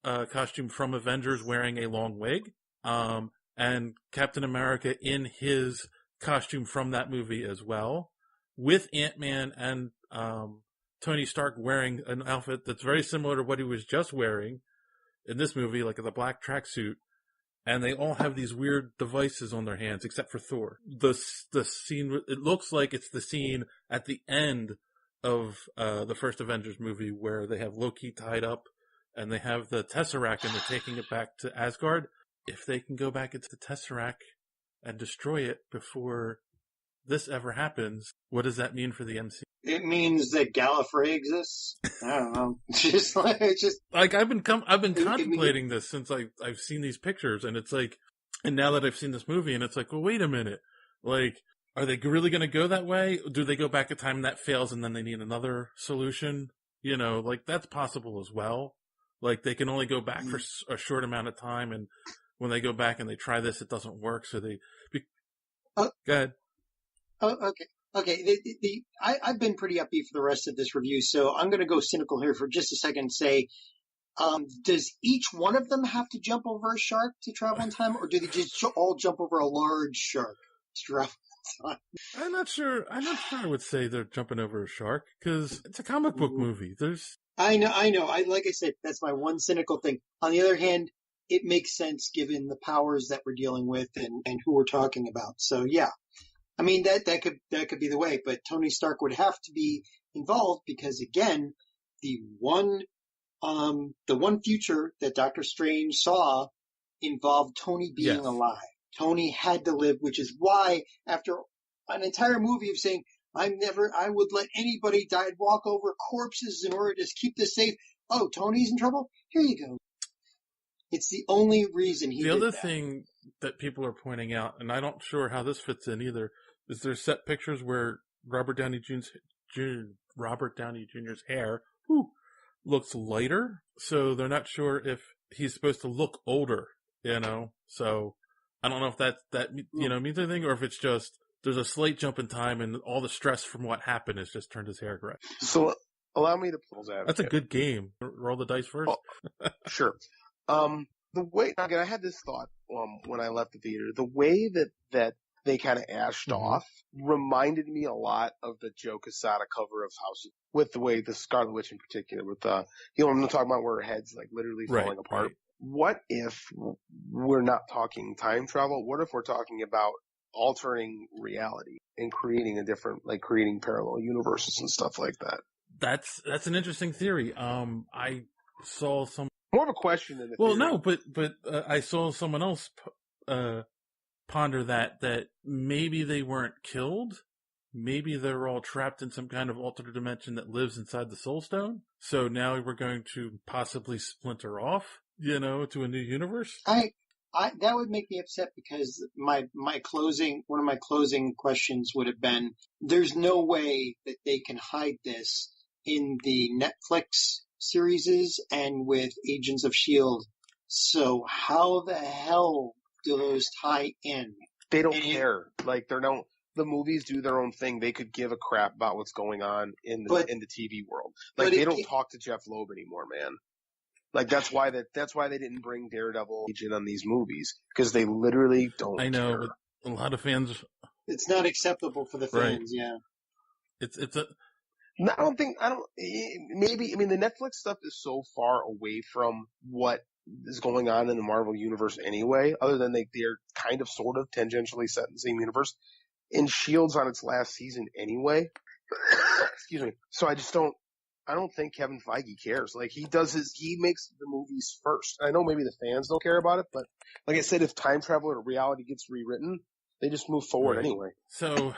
costume from Avengers wearing a long wig, and Captain America in his costume from that movie as well, with Ant-Man and Tony Stark wearing an outfit that's very similar to what he was just wearing in this movie, like the black tracksuit. and they all have these weird devices on their hands, except for Thor. The scene, it looks like it's the scene at the end of the first Avengers movie where they have Loki tied up, and they have the Tesseract, and they're taking it back to Asgard. If they can go back into the Tesseract and destroy it before this ever happens, what does that mean for the MCU? It means that Gallifrey exists. I don't know. I've been contemplating this since I've seen these pictures, and it's like, and now that I've seen this movie, and it's like, well, wait a minute, like, are they really going to go that way? Do they go back in time and that fails, and then they need another solution? You know, like, that's possible as well. Like, they can only go back for a short amount of time, and when they go back and they try this, it doesn't work, so go ahead. Oh, okay. Okay, I've been pretty upbeat for the rest of this review, so I'm going to go cynical here for just a second and say, does each one of them have to jump over a shark to travel in time, or do they just all jump over a large shark to travel in time? I'm not sure I would say they're jumping over a shark, because it's a comic book movie. I know. Like I said, that's my one cynical thing. On the other hand, it makes sense given the powers that we're dealing with and who we're talking about. So yeah. I mean, that could be the way, but Tony Stark would have to be involved because, again, the one future that Doctor Strange saw involved Tony being alive. Tony had to live, which is why after an entire movie of saying, I would let anybody die, I'd walk over corpses in order to keep this safe. Oh, Tony's in trouble? Here you go. It's the only reason he did that. The other thing that people are pointing out, and I'm not sure how this fits in either, is there's set pictures where Robert Downey Jr.'s hair looks lighter, so they're not sure if he's supposed to look older, you know? So I don't know if that means anything, or if it's just there's a slight jump in time and all the stress from what happened has just turned his hair gray. So allow me to pull that. That's a good game. Roll the dice first. Oh, sure. The way, again, I had this thought when I left the theater. The way that they kind of ashed off reminded me a lot of the Joe Quesada cover of House, with the way the Scarlet Witch in particular, with I'm talking about where her head's like literally falling apart. Right. What if we're not talking time travel? What if we're talking about altering reality and creating creating parallel universes and stuff like that? That's an interesting theory. I saw some. More of a question than a theory. Well, no, but I saw someone else ponder that maybe they weren't killed. Maybe they're all trapped in some kind of alternate dimension that lives inside the Soul Stone. So now we're going to possibly splinter off, to a new universe. That would make me upset because one of my closing questions would have been, there's no way that they can hide this in the Netflix series and with Agents of S.H.I.E.L.D. So how the hell do those tie in? They don't care. Like, the movies do their own thing. They could give a crap about what's going on in the TV world. Like, they don't talk to Jeff Loeb anymore, man. Like, that's why they didn't bring Daredevil Agent on these movies, because they literally don't care. I know, but a lot of fans. It's not acceptable for the fans, right. Yeah. Maybe, the Netflix stuff is so far away from what is going on in the Marvel universe anyway, other than they're kind of sort of tangentially set in the same universe. And S.H.I.E.L.D.'s on its last season anyway. Excuse me. So I don't think Kevin Feige cares. Like, he makes the movies first. I know maybe the fans don't care about it, but like I said, if time travel or reality gets rewritten, they just move forward anyway. So,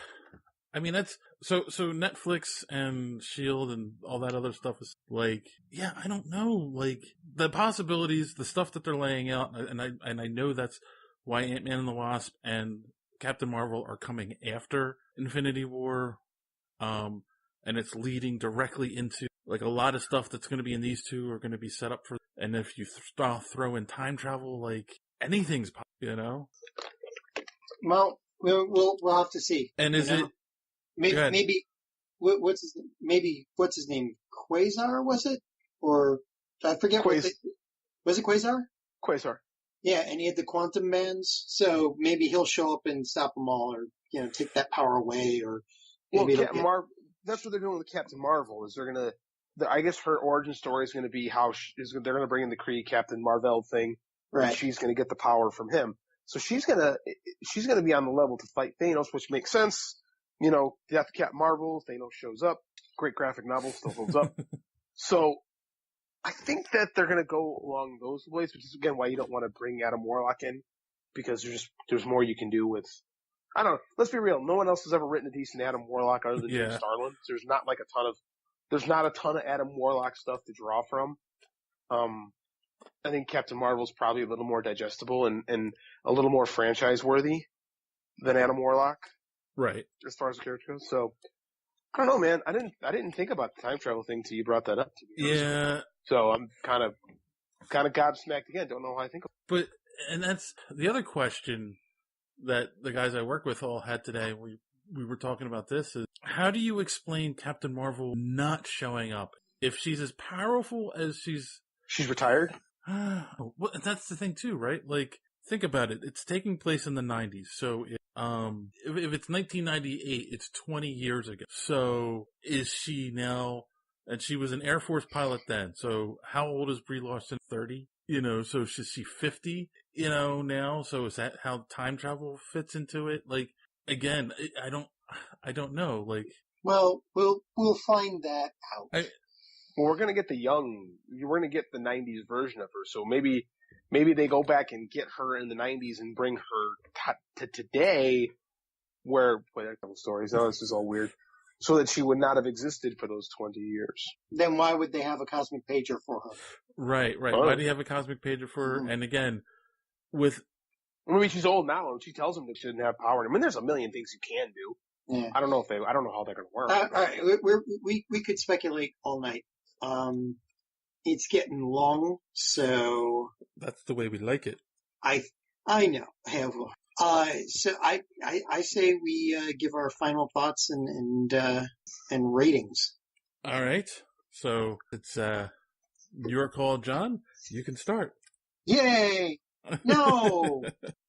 that's so Netflix and S.H.I.E.L.D. and all that other stuff is like, yeah, I don't know, like the possibilities, the stuff that they're laying out, and I know that's why Ant-Man and the Wasp and Captain Marvel are coming after Infinity War, and it's leading directly into like a lot of stuff that's going to be in these two are going to be set up for, and if you throw in time travel, like anything's possible, Well, we'll have to see. And is it? Maybe what's his name? Quasar, was it? Or I forget was it Quasar? Quasar. Yeah, and he had the quantum bands, so maybe he'll show up and stop them all, or take that power away, or maybe that's what they're doing with Captain Marvel. Is they're gonna, I guess her origin story is gonna be how they're gonna bring in the Kree Captain Marvel thing, Right. She's going to get the power from him. So she's going to be on the level to fight Thanos, which makes sense. You know, Death Cat Marvel, Thanos shows up. Great graphic novel, still holds up. So I think that they're going to go along those ways, which is again why you don't want to bring Adam Warlock in, because there's more you can do with. I don't know. Let's be real. No one else has ever written a decent Adam Warlock other than Jim Starlin. There's not a ton of Adam Warlock stuff to draw from. I think Captain Marvel's probably a little more digestible and a little more franchise worthy than Adam Warlock. Right. As far as the character goes. So I don't know, man. I didn't think about the time travel thing till you brought that up. To be honest with you. So I'm kind of gobsmacked again. Don't know how I think. But and that's the other question that the guys I work with all had today. We were talking about this. Is how do you explain Captain Marvel not showing up if she's as powerful as she's retired? Well, that's the thing too, right? Like, think about it. It's taking place in the 90s. So, if it's 1998, it's 20 years ago. So, is she now, and she was an Air Force pilot then. So, how old is Brie Larson? 30? You know, so is she 50, you know, now? So is that how time travel fits into it? Like, again, I don't know. Like, well, we'll find that out. Well, we're gonna get we're gonna get the 90s version of her. So maybe they go back and get her in the 90s and bring her to today, where stories. Oh, this is all weird. So that she would not have existed for those 20 years. Then why would they have a cosmic pager for her? Right. Oh. Why do you have a cosmic pager for her? Mm-hmm. And again, maybe she's old now and she tells them that she didn't have power. I mean, there's a million things you can do. Yeah. I don't know how they're going to work. All right, we could speculate all night. It's getting long, so that's the way we like it. I know. So I say we give our final thoughts and ratings. All right. So it's your call, John. You can start. Yay! No,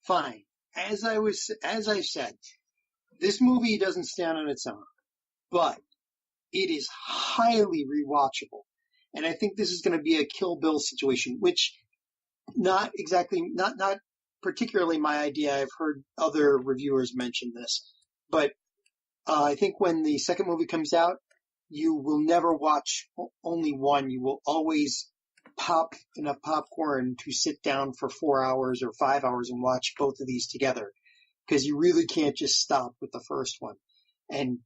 fine. As I said, this movie doesn't stand on its own, but it is highly rewatchable. And I think this is going to be a Kill Bill situation, which not particularly my idea. I've heard other reviewers mention this, but I think when the second movie comes out, you will never watch only one. You will always pop enough popcorn to sit down for 4 hours or 5 hours and watch both of these together, because you really can't just stop with the first one. And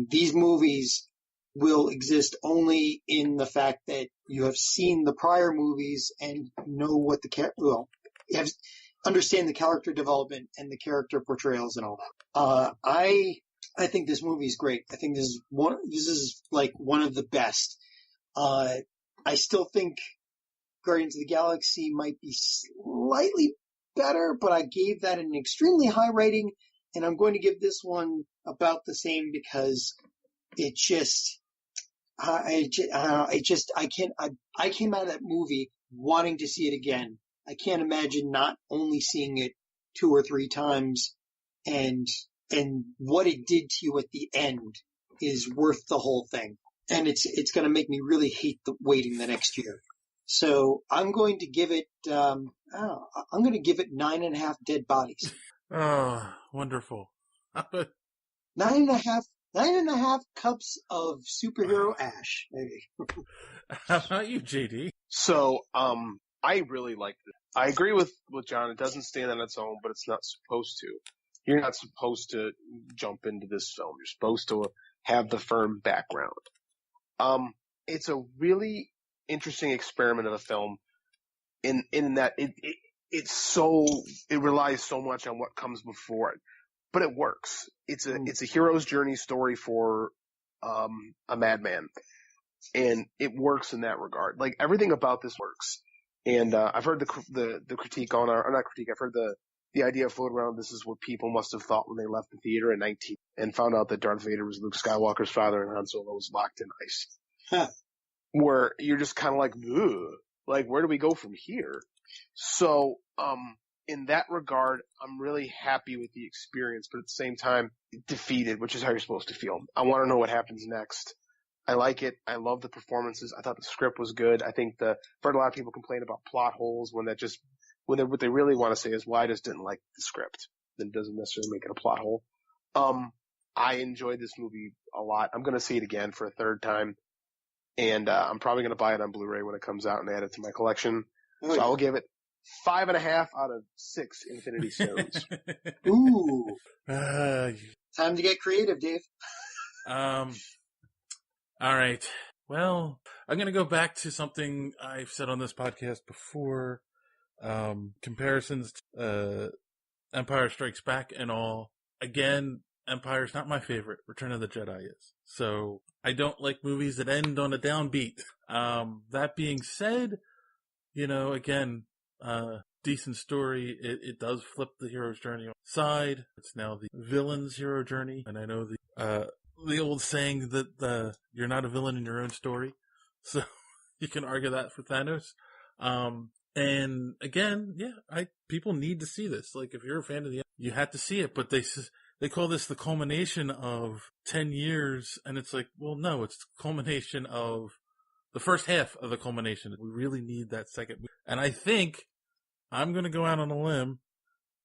these movies will exist only in the fact that you have seen the prior movies and know what understand the character development and the character portrayals and all that. I think this movie is great. I think this is like one of the best. I still think Guardians of the Galaxy might be slightly better, but I gave that an extremely high rating, and I'm going to give this one about the same because it just, I came out of that movie wanting to see it again. I can't imagine not only seeing it 2 or 3 times, and what it did to you at the end is worth the whole thing. And it's going to make me really hate waiting the next year. So I'm going to give it, I'm going to give it 9.5 dead bodies. Oh, wonderful. 9.5 cups of superhero ash, maybe. How about you, JD? So, I really like this. I agree with John. It doesn't stand on its own, but it's not supposed to. You're not supposed to jump into this film. You're supposed to have the firm background. It's a really interesting experiment of a film in that it relies so much on what comes before it, but it works. It's a hero's journey story for a madman, and it works in that regard. Like, everything about this works. And I've heard the critique on or not critique. I've heard the idea float around. This is what people must have thought when they left the theater in 19 and found out that Darth Vader was Luke Skywalker's father and Han Solo was locked in ice. Huh. Where you're just kind of like, ugh, like, where do we go from here? So, in that regard, I'm really happy with the experience, but at the same time, defeated, which is how you're supposed to feel. I want to know what happens next. I like it. I love the performances. I thought the script was good. I think I've heard a lot of people complain about plot holes when what they really want to say is, well, I just didn't like the script. That doesn't necessarily make it a plot hole. I enjoyed this movie a lot. I'm going to see it again for a third time. And I'm probably going to buy it on Blu-ray when it comes out and add it to my collection. Oh, So I will give it 5.5 out of 6 Infinity Stones. Ooh. Uh, Time to get creative, Dave. all right. Well, I'm going to go back to something I've said on this podcast before. Comparisons to Empire Strikes Back and all. Again, Empire's not my favorite. Return of the Jedi is. So I don't like movies that end on a downbeat. That being said, again, decent story. It does flip the hero's journey on its side. It's now the villain's hero journey. And I know the old saying that you're not a villain in your own story. So you can argue that for Thanos. And again, people need to see this. Like, if you're a fan of you had to see it, but they call this the culmination of 10 years, and it's like, well, no, it's the culmination of the first half of the culmination. We really need that second movie. And I think, I'm going to go out on a limb,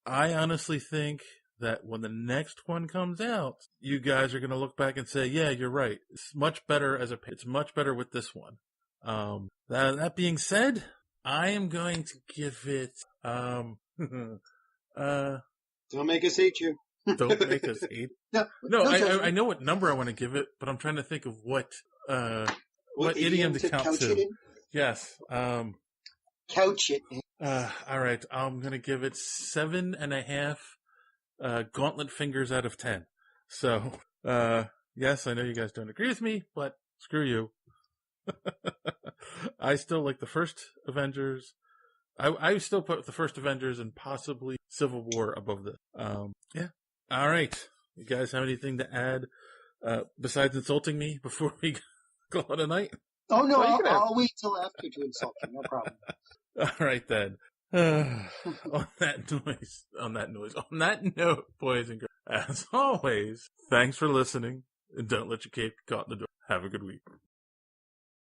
I honestly think that when the next one comes out, you guys are going to look back and say, yeah, you're right. It's much better it's much better with this one. That being said, I am going to give it, Don't make us hate you. Don't make us hate. No, I know what number I want to give it, but I'm trying to think of what idiom to count to. Yes. Couch it. All right. I'm going to give it 7.5 gauntlet fingers out of 10. So, yes, I know you guys don't agree with me, but screw you. I still like the first Avengers. I still put the first Avengers and possibly Civil War above this. Yeah. All right. You guys have anything to add besides insulting me before we call it a night? Oh, no, I'll wait till after to insult you. No problem. All right, then. On that note, boys and girls, as always, thanks for listening, and don't let your cape get caught in the door. Have a good week.